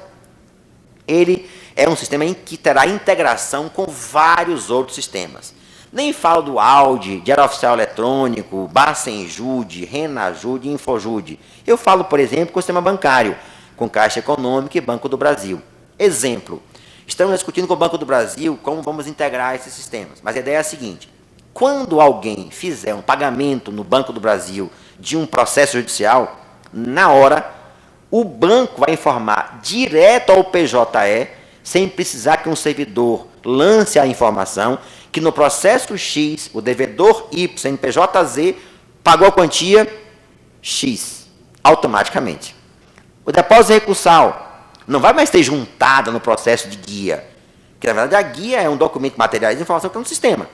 ele é um sistema que terá integração com vários outros sistemas. Nem falo do Audi, Diário Oficial Eletrônico, Bacenjude, Renajude e Infojude. Eu falo, por exemplo, com o sistema bancário, com Caixa Econômica e Banco do Brasil. Exemplo, estamos discutindo com o Banco do Brasil como vamos integrar esses sistemas. Mas a ideia é a seguinte, quando alguém fizer um pagamento no Banco do Brasil de um processo judicial, na hora, o banco vai informar direto ao PJE, sem precisar que um servidor lance a informação, que no processo X, o devedor Y, CNPJ-Z, pagou a quantia X, automaticamente. O depósito recursal não vai mais ter juntada no processo de guia, que na verdade a guia é um documento material de informação que está no sistema,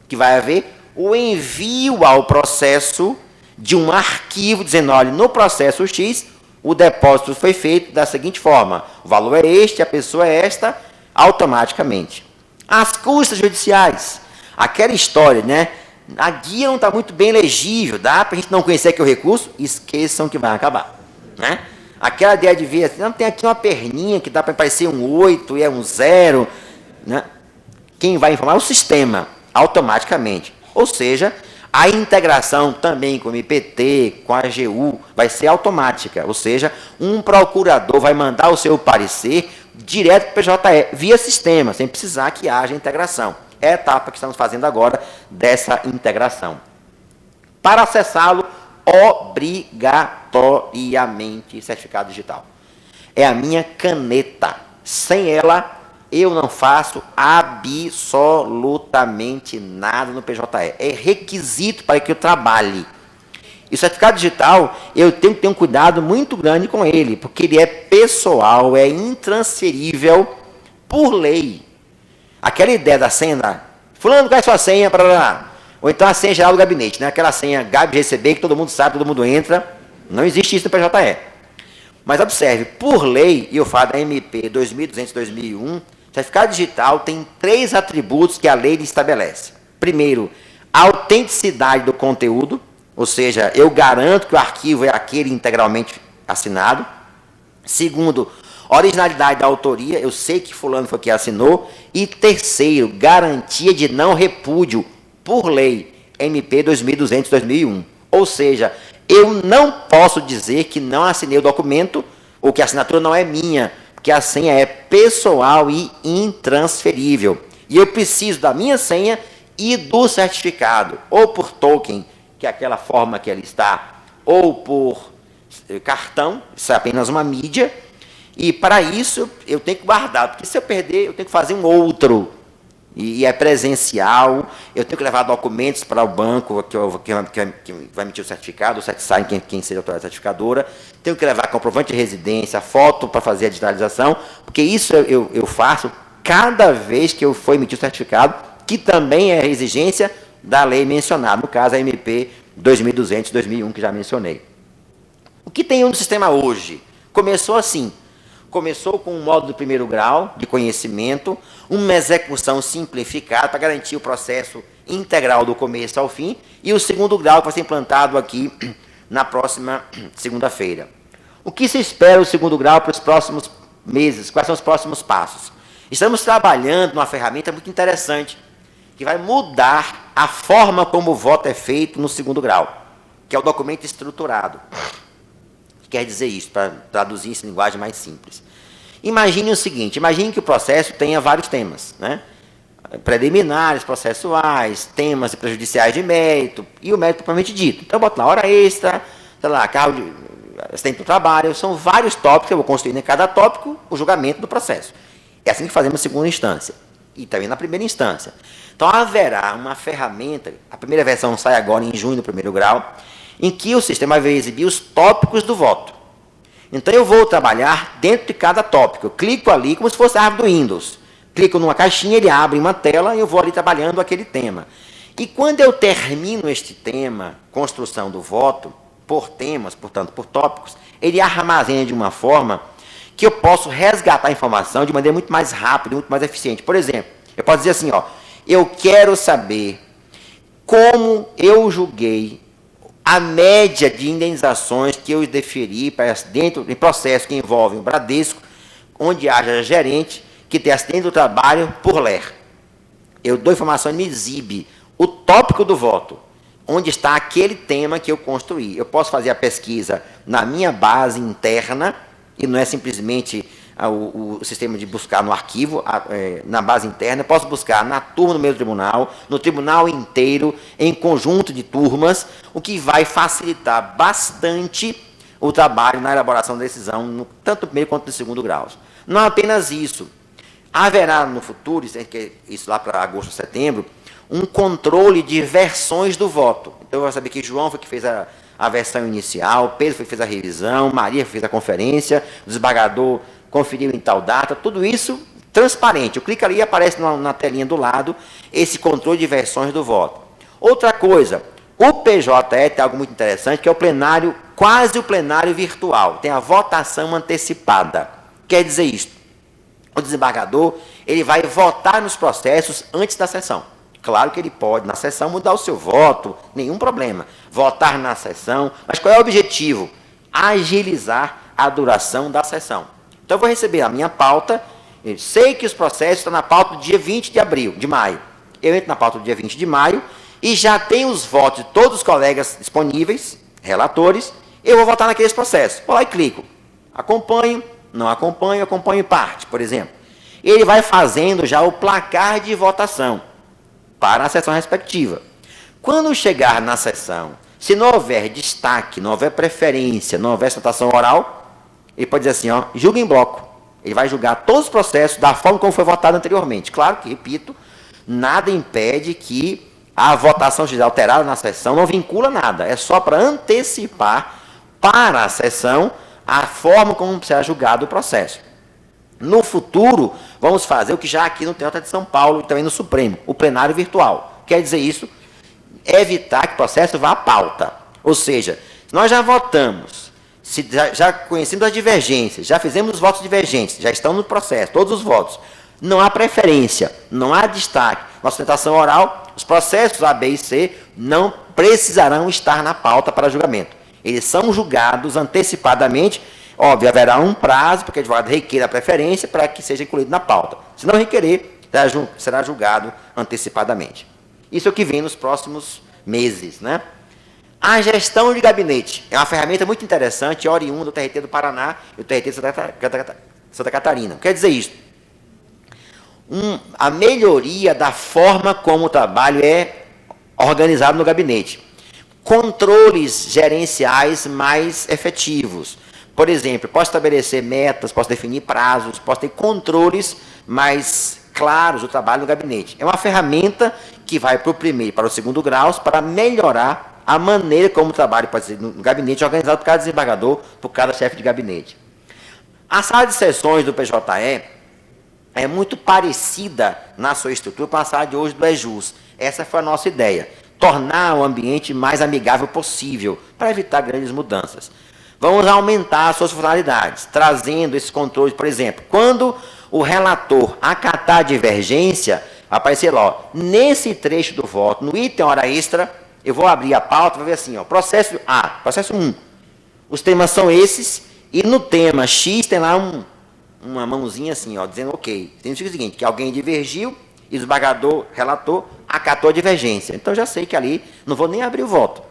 que vai haver o envio ao processo de um arquivo dizendo, olha, no processo X, o depósito foi feito da seguinte forma, o valor é este, a pessoa é esta, automaticamente. As custas judiciais, aquela história, né? A guia não está muito bem legível, dá para a gente não conhecer aqui o recurso, esqueçam que vai acabar, né? Aquela ideia de ver, assim, não, tem aqui uma perninha que dá para parecer um 8 e é um 0, né? Quem vai informar é o sistema, automaticamente. Ou seja, a integração também com o MPT, com a AGU, vai ser automática. Ou seja, um procurador vai mandar o seu parecer direto para o PJE, via sistema, sem precisar que haja integração. É a etapa que estamos fazendo agora dessa integração. Para acessá-lo, obrigatoriamente certificado digital. É a minha caneta. Sem ela, eu não faço absolutamente nada no PJE. É requisito para que eu trabalhe. E o certificado digital, eu tenho que ter um cuidado muito grande com ele, porque ele é pessoal, é intransferível por lei. Aquela ideia da senha, fulano, qual é a sua senha? Ou então a senha geral do gabinete, né? Aquela senha GAB-GCB que todo mundo sabe, todo mundo entra. Não existe isso no PJE. Mas observe, por lei, e eu falo da MP 2200-2001, certificado digital tem 3 atributos que a lei estabelece. Primeiro, a autenticidade do conteúdo, ou seja, eu garanto que o arquivo é aquele integralmente assinado. Segundo, originalidade da autoria, eu sei que fulano foi quem assinou. E terceiro, garantia de não repúdio, por lei, MP 2200-2001. Ou seja, eu não posso dizer que não assinei o documento ou que a assinatura não é minha, que a senha é pessoal e intransferível. E eu preciso da minha senha e do certificado, ou por token, que é aquela forma que ele está, ou por cartão, isso é apenas uma mídia, e para isso eu tenho que guardar, porque se eu perder, eu tenho que fazer um outro, e é presencial, eu tenho que levar documentos para o banco que vai emitir o certificado, sabe quem seja a autoridade certificadora, tenho que levar comprovante de residência, foto para fazer a digitalização, porque isso eu faço cada vez que eu for emitir o certificado, que também é exigência da lei mencionada, no caso a MP 2200-2001, que já mencionei. O que tem no sistema hoje? Começou assim, começou com um módulo de primeiro grau de conhecimento, uma execução simplificada para garantir o processo integral do começo ao fim, e o segundo grau que vai ser implantado aqui na próxima segunda-feira. O que se espera do segundo grau para os próximos meses? Quais são os próximos passos? Estamos trabalhando numa ferramenta muito interessante, que vai mudar a forma como o voto é feito no segundo grau, que é o documento estruturado. Quer dizer isso, para traduzir isso em linguagem mais simples. Imagine o seguinte, imagine que o processo tenha vários temas, né? Preliminares, processuais, temas prejudiciais de mérito, e o mérito propriamente dito. Então, eu boto lá hora extra, sei lá, carro de assistente do trabalho, são vários tópicos, eu vou construir em cada tópico o julgamento do processo. É assim que fazemos na segunda instância, e também na primeira instância. Então, haverá uma ferramenta, a primeira versão sai agora em junho do primeiro grau, em que o sistema vai exibir os tópicos do voto. Então, eu vou trabalhar dentro de cada tópico. Eu clico ali como se fosse a árvore do Windows. Clico numa caixinha, ele abre uma tela e eu vou ali trabalhando aquele tema. E quando eu termino este tema, construção do voto, por temas, portanto, por tópicos, ele armazena de uma forma que eu posso resgatar a informação de maneira muito mais rápida, muito mais eficiente. Por exemplo, eu posso dizer assim, ó, eu quero saber como eu julguei a média de indenizações que eu deferi para dentro de processo que envolve o Bradesco, onde haja gerente que tem acidente do trabalho por ler. Eu dou informação e me exibe o tópico do voto, onde está aquele tema que eu construí. Eu posso fazer a pesquisa na minha base interna, e não é simplesmente o sistema de buscar no arquivo, na base interna, eu posso buscar na turma do meu tribunal, no tribunal inteiro, em conjunto de turmas, o que vai facilitar bastante o trabalho na elaboração da decisão, tanto do primeiro quanto do segundo grau. Não apenas isso, haverá no futuro, isso lá para agosto, setembro, um controle de versões do voto. Então, eu vou saber que João foi que fez a versão inicial, Pedro foi que fez a revisão, Maria fez a conferência, o desembargador conferiu em tal data, tudo isso transparente. Eu clico ali e aparece na telinha do lado esse controle de versões do voto. Outra coisa, o PJE tem algo muito interessante, que é o plenário, quase o plenário virtual. Tem a votação antecipada. Quer dizer isso? O desembargador, ele vai votar nos processos antes da sessão. Claro que ele pode, na sessão, mudar o seu voto, nenhum problema. Votar na sessão, mas qual é o objetivo? Agilizar a duração da sessão. Então, eu vou receber a minha pauta, eu sei que os processos estão na pauta do dia 20 de maio. Eu entro na pauta do dia 20 de maio e já tenho os votos de todos os colegas disponíveis, relatores, eu vou votar naqueles processos. Vou lá e clico. Acompanho, não acompanho, acompanho em parte, por exemplo. Ele vai fazendo já o placar de votação para a sessão respectiva. Quando chegar na sessão, se não houver destaque, não houver preferência, não houver votação oral, ele pode dizer assim, ó, julga em bloco. Ele vai julgar todos os processos da forma como foi votado anteriormente. Claro que, repito, nada impede que a votação seja alterada na sessão, não vincula nada. É só para antecipar para a sessão a forma como será julgado o processo. No futuro, vamos fazer o que já aqui no TJ de São Paulo e também no Supremo, o plenário virtual. Quer dizer isso? Evitar que o processo vá à pauta. Ou seja, se nós já votamos, já conhecemos as divergências, já fizemos os votos divergentes, já estão no processo, todos os votos, não há preferência, não há destaque. Na sustentação oral, os processos A, B e C não precisarão estar na pauta para julgamento. Eles são julgados antecipadamente. Óbvio, haverá um prazo para que o advogado requeira a preferência para que seja incluído na pauta. Se não requerer, será julgado antecipadamente. Isso é o que vem nos próximos meses, né? A gestão de gabinete é uma ferramenta muito interessante, oriunda do TRT do Paraná e do TRT de Santa Catarina. Quer dizer isso? A melhoria da forma como o trabalho é organizado no gabinete. Controles gerenciais mais efetivos. Por exemplo, posso estabelecer metas, posso definir prazos, posso ter controles mais claros do trabalho no gabinete. É uma ferramenta que vai para o primeiro e para o segundo graus para melhorar a maneira como o trabalho pode ser no gabinete organizado por cada desembargador, por cada chefe de gabinete. A sala de sessões do PJE é muito parecida na sua estrutura com a sala de hoje do EJUS. Essa foi a nossa ideia. Tornar o ambiente mais amigável possível, para evitar grandes mudanças. Vamos aumentar as suas funcionalidades, trazendo esses controles, por exemplo, quando o relator acatar a divergência, vai aparecer lá, ó, nesse trecho do voto, no item hora extra, eu vou abrir a pauta, vai ver assim, ó, processo A, processo 1. Os temas são esses, e no tema X tem lá uma mãozinha assim, ó, dizendo ok. Significa o seguinte, que alguém divergiu, e o desembargador, relator, acatou a divergência. Então, já sei que ali, não vou nem abrir o voto.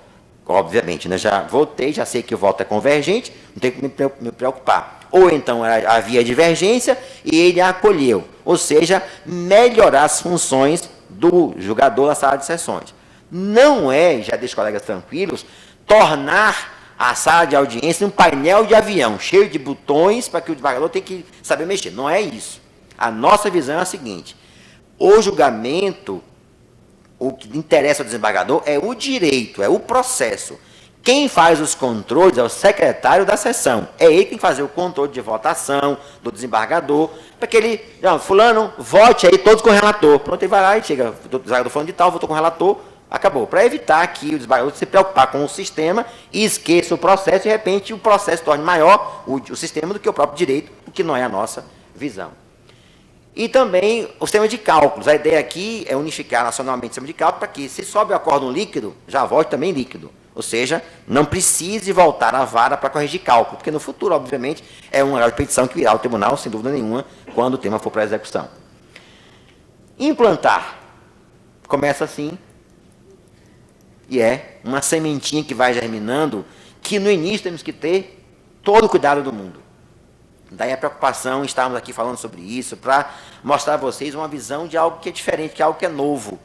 Obviamente, né? Já votei, já sei que o voto é convergente, não tenho que me preocupar. Ou então havia divergência e ele a acolheu. Ou seja, melhorar as funções do julgador na sala de sessões. Não é, já deixo os colegas tranquilos, tornar a sala de audiência um painel de avião, cheio de botões para que o desembargador tenha que saber mexer. Não é isso. A nossa visão é a seguinte: o julgamento, o que interessa ao desembargador é o direito, é o processo. Quem faz os controles é o secretário da sessão. É ele que tem que fazer o controle de votação do desembargador, para que ele, não, fulano, vote aí todos com o relator. Pronto, ele vai lá e chega, o desembargador falando de tal, votou com o relator, acabou. Para evitar que o desembargador se preocupar com o sistema e esqueça o processo, e de repente o processo torne maior o sistema do que o próprio direito, o que não é a nossa visão. E também o sistema de cálculos. A ideia aqui é unificar nacionalmente o sistema de cálculo para que, se sobe o acórdão líquido, já volte também líquido. Ou seja, não precise voltar à vara para corrigir cálculo, porque no futuro, obviamente, é uma petição que virá ao tribunal, sem dúvida nenhuma, quando o tema for para execução. Implantar. Começa assim, e é uma sementinha que vai germinando, que no início temos que ter todo o cuidado do mundo. Daí a preocupação em estarmos aqui falando sobre isso, para mostrar a vocês uma visão de algo que é diferente, de algo que é novo,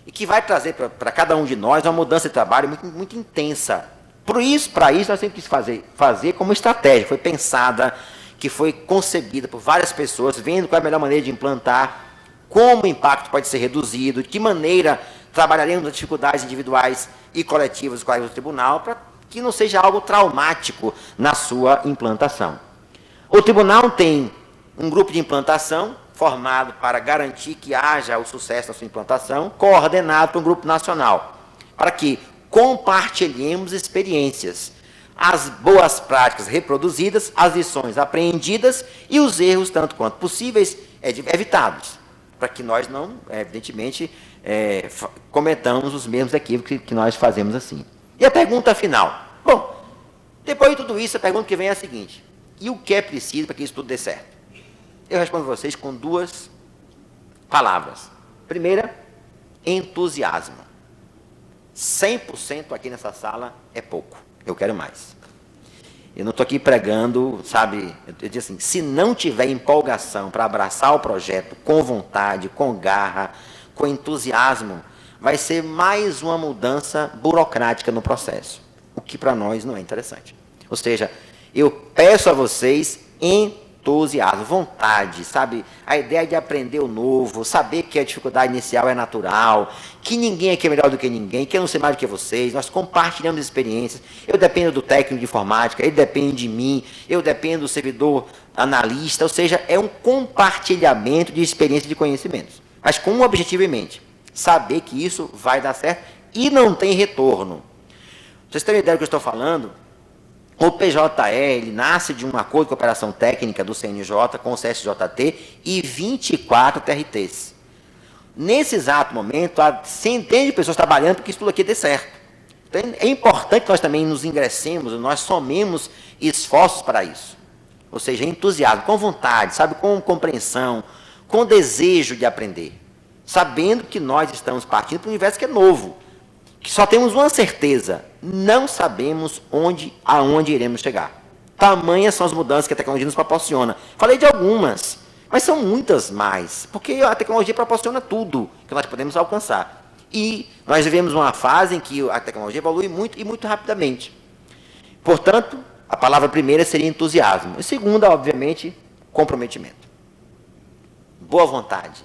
e que vai trazer para cada um de nós uma mudança de trabalho muito, muito intensa. Para isso, nós temos que fazer como estratégia, foi pensada, que foi concebida por várias pessoas, vendo qual é a melhor maneira de implantar, como o impacto pode ser reduzido, de que maneira trabalharemos as dificuldades individuais e coletivas dos colegas do tribunal, para que não seja algo traumático na sua implantação. O tribunal tem um grupo de implantação formado para garantir que haja o sucesso da sua implantação, coordenado por um grupo nacional, para que compartilhemos experiências, as boas práticas reproduzidas, as lições apreendidas e os erros, tanto quanto possíveis, evitados, para que nós não, evidentemente, cometamos os mesmos equívocos que nós fazemos assim. E a pergunta final. Bom, depois de tudo isso, a pergunta que vem é a seguinte: e o que é preciso para que isso tudo dê certo? Eu respondo a vocês com duas palavras. Primeira, entusiasmo. 100% aqui nessa sala é pouco. Eu quero mais. Eu não estou aqui pregando, sabe, eu digo assim, se não tiver empolgação para abraçar o projeto com vontade, com garra, com entusiasmo, vai ser mais uma mudança burocrática no processo, o que para nós não é interessante. Ou seja, eu peço a vocês entusiasmo, vontade, sabe? A ideia de aprender o novo, saber que a dificuldade inicial é natural, que ninguém aqui é melhor do que ninguém, que eu não sei mais do que vocês, nós compartilhamos experiências. Eu dependo do técnico de informática, ele depende de mim, eu dependo do servidor analista, ou seja, é um compartilhamento de experiência e de conhecimentos. Mas com um objetivo em mente, saber que isso vai dar certo e não tem retorno. Vocês têm uma ideia do que eu estou falando? O PJE, ele nasce de um acordo de cooperação técnica do CNJ com o CSJT e 24 TRTs. Nesse exato momento, há centenas de pessoas trabalhando para que isso tudo aqui dê certo. Então, é importante que nós também nos ingressemos, nós somemos esforços para isso. Ou seja, entusiasmo, com vontade, sabe, com compreensão, com desejo de aprender. Sabendo que nós estamos partindo para um universo que é novo. Que só temos uma certeza, não sabemos aonde iremos chegar. Tamanhas são as mudanças que a tecnologia nos proporciona. Falei de algumas, mas são muitas mais, porque a tecnologia proporciona tudo que nós podemos alcançar. E nós vivemos uma fase em que a tecnologia evolui muito e muito rapidamente. Portanto, a palavra primeira seria entusiasmo. E segunda, obviamente, comprometimento. Boa vontade,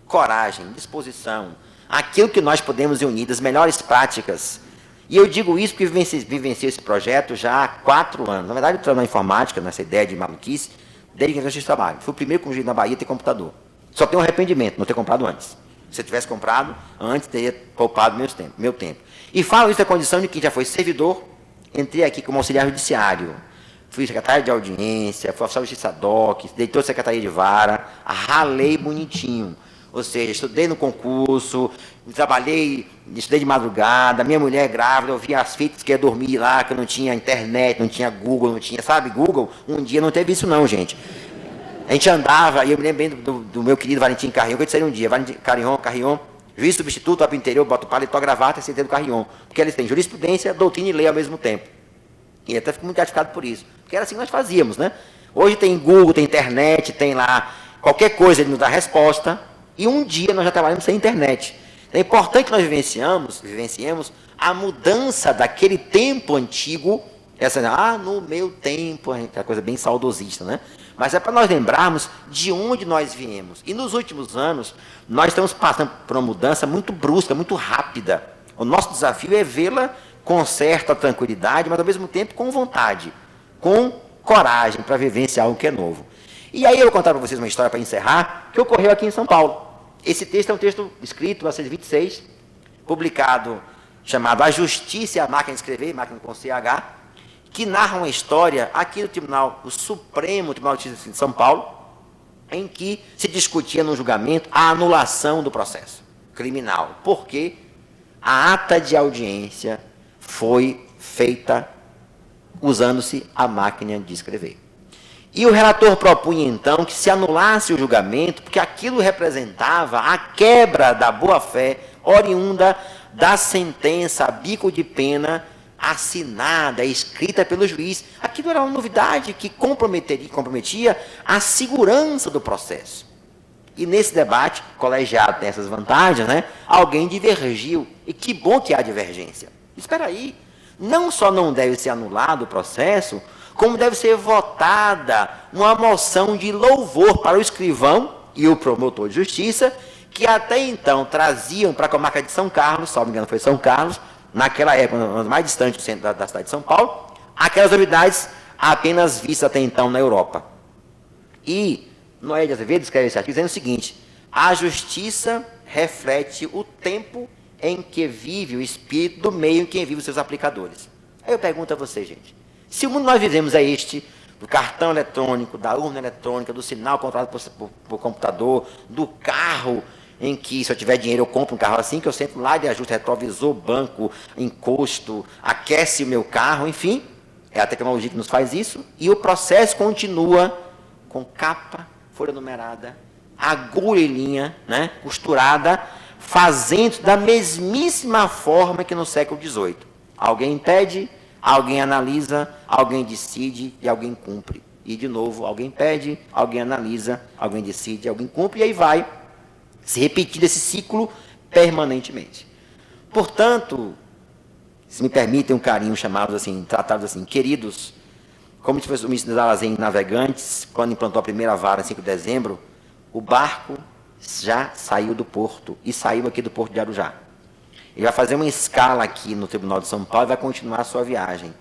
coragem, disposição, aquilo que nós podemos unir, das melhores práticas. E eu digo isso porque vivenciei esse projeto já há 4 anos. Na verdade, eu estou na informática, nessa ideia de maluquice, desde que eu fiz trabalho. Fui o primeiro conjunto na Bahia a ter computador. Só tenho um arrependimento, não ter comprado antes. Se eu tivesse comprado antes, teria poupado meu tempo. E falo isso da condição de que já foi servidor, entrei aqui como auxiliar judiciário, fui secretário de audiência, fui oficial de justiça DOC, diretor de secretaria de vara, ralei bonitinho. Ou seja, estudei no concurso, estudei de madrugada, minha mulher grávida, eu via as fitas que ia dormir lá, que não tinha internet, não tinha Google, não tinha, sabe, Google? Um dia não teve isso não, gente. A gente andava, e eu me lembro bem do meu querido Valentim Carrion, que eu disse aí um dia, Valentim Carrion, juiz substituto, vai para o interior, bota o paletó, gravata e sentei do Carrion, porque eles têm jurisprudência, doutrina e lei ao mesmo tempo. E até fico muito gratificado por isso, porque era assim que nós fazíamos, né? Hoje tem Google, tem internet, tem lá, qualquer coisa ele nos dá resposta, e um dia nós já trabalhamos sem internet. É importante que nós vivenciemos a mudança daquele tempo antigo, no meu tempo, aquela coisa bem saudosista, né? Mas é para nós lembrarmos de onde nós viemos. E nos últimos anos, nós estamos passando por uma mudança muito brusca, muito rápida. O nosso desafio é vê-la com certa tranquilidade, mas ao mesmo tempo com vontade, com coragem para vivenciar algo que é novo. E aí eu vou contar para vocês uma história para encerrar, que ocorreu aqui em São Paulo. Esse texto é um texto escrito em 1926, publicado, chamado A Justiça e a Máquina de Escrever, máquina com CH, que narra uma história aqui no Tribunal, o Supremo Tribunal de Justiça de São Paulo, em que se discutia no julgamento a anulação do processo criminal, porque a ata de audiência foi feita usando-se a máquina de escrever. E o relator propunha, então, que se anulasse o julgamento, porque aquilo representava a quebra da boa-fé oriunda da sentença a bico de pena assinada, escrita pelo juiz. Aquilo era uma novidade que comprometia a segurança do processo. E nesse debate, colegiado tem essas vantagens, né? Alguém divergiu. E que bom que há divergência. Espera aí, não só não deve ser anulado o processo, como deve ser votada uma moção de louvor para o escrivão e o promotor de justiça, que até então traziam para a comarca de São Carlos, se não me engano foi São Carlos, naquela época, mais distante do centro da cidade de São Paulo, aquelas novidades apenas vistas até então na Europa. E Noé de Azevedo escreve esse artigo dizendo o seguinte: a justiça reflete o tempo em que vive o espírito do meio em que vive os seus aplicadores. Aí eu pergunto a você, gente, se o mundo nós vivemos é este, do cartão eletrônico, da urna eletrônica, do sinal controlado por computador, do carro, em que se eu tiver dinheiro eu compro um carro assim, que eu sento lá e ajusto retrovisor, banco, encosto, aquece o meu carro, enfim, é a tecnologia que nos faz isso, e o processo continua com capa, folha numerada, agulha e linha, né, costurada, fazendo da mesmíssima forma que no século XVIII. Alguém pede, alguém analisa, alguém decide e alguém cumpre. E, de novo, alguém pede, alguém analisa, alguém decide, alguém cumpre, e aí vai se repetindo esse ciclo permanentemente. Portanto, se me permitem um carinho, chamados assim, tratados assim, queridos, como o ministro Dallazen Navegantes, quando implantou a primeira vara em 5 de dezembro, o barco já saiu do porto, e saiu aqui do porto de Arujá. Ele vai fazer uma escala aqui no Tribunal de São Paulo e vai continuar a sua viagem.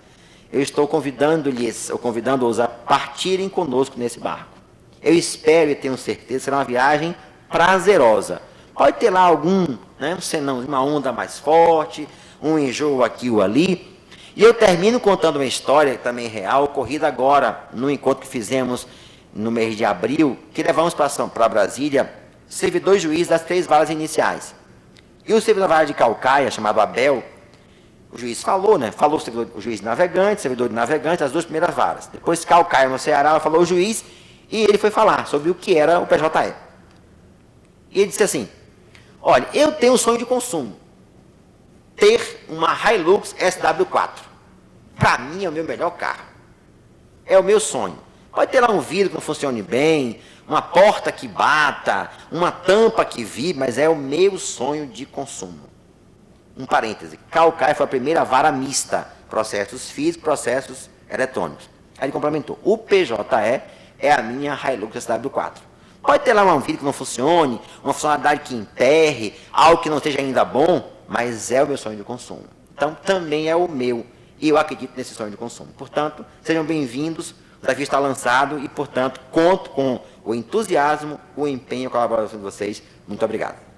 Eu estou convidando-os a partirem conosco nesse barco. Eu espero e tenho certeza que será uma viagem prazerosa. Pode ter lá algum, né, um senão, uma onda mais forte, um enjoo aqui ou ali. E eu termino contando uma história também real, ocorrida agora, no encontro que fizemos no mês de abril, que levamos para Brasília servidor juiz das 3 varas iniciais. E o servidor da vara de Caucaia, chamado Abel, o juiz falou, né? Falou o juiz navegante, servidor de navegante, as 2 primeiras varas. Depois Caucaia, no Ceará, falou o juiz, e ele foi falar sobre o que era o PJE. E ele disse assim: olha, eu tenho um sonho de consumo, ter uma Hilux SW4. Para mim é o meu melhor carro. É o meu sonho. Pode ter lá um vidro que não funcione bem, uma porta que bata, uma tampa que vibre, mas é o meu sonho de consumo. Um parêntese, Calcaia foi a primeira vara mista, processos físicos, processos eletrônicos. Aí ele complementou, o PJE é a minha Hilux SW4. Pode ter lá um vidro que não funcione, uma funcionalidade que emperre, algo que não esteja ainda bom, mas é o meu sonho de consumo. Então, também é o meu, e eu acredito nesse sonho de consumo. Portanto, sejam bem-vindos, o desafio está lançado e, portanto, conto com o entusiasmo, o empenho e a colaboração de vocês. Muito obrigado.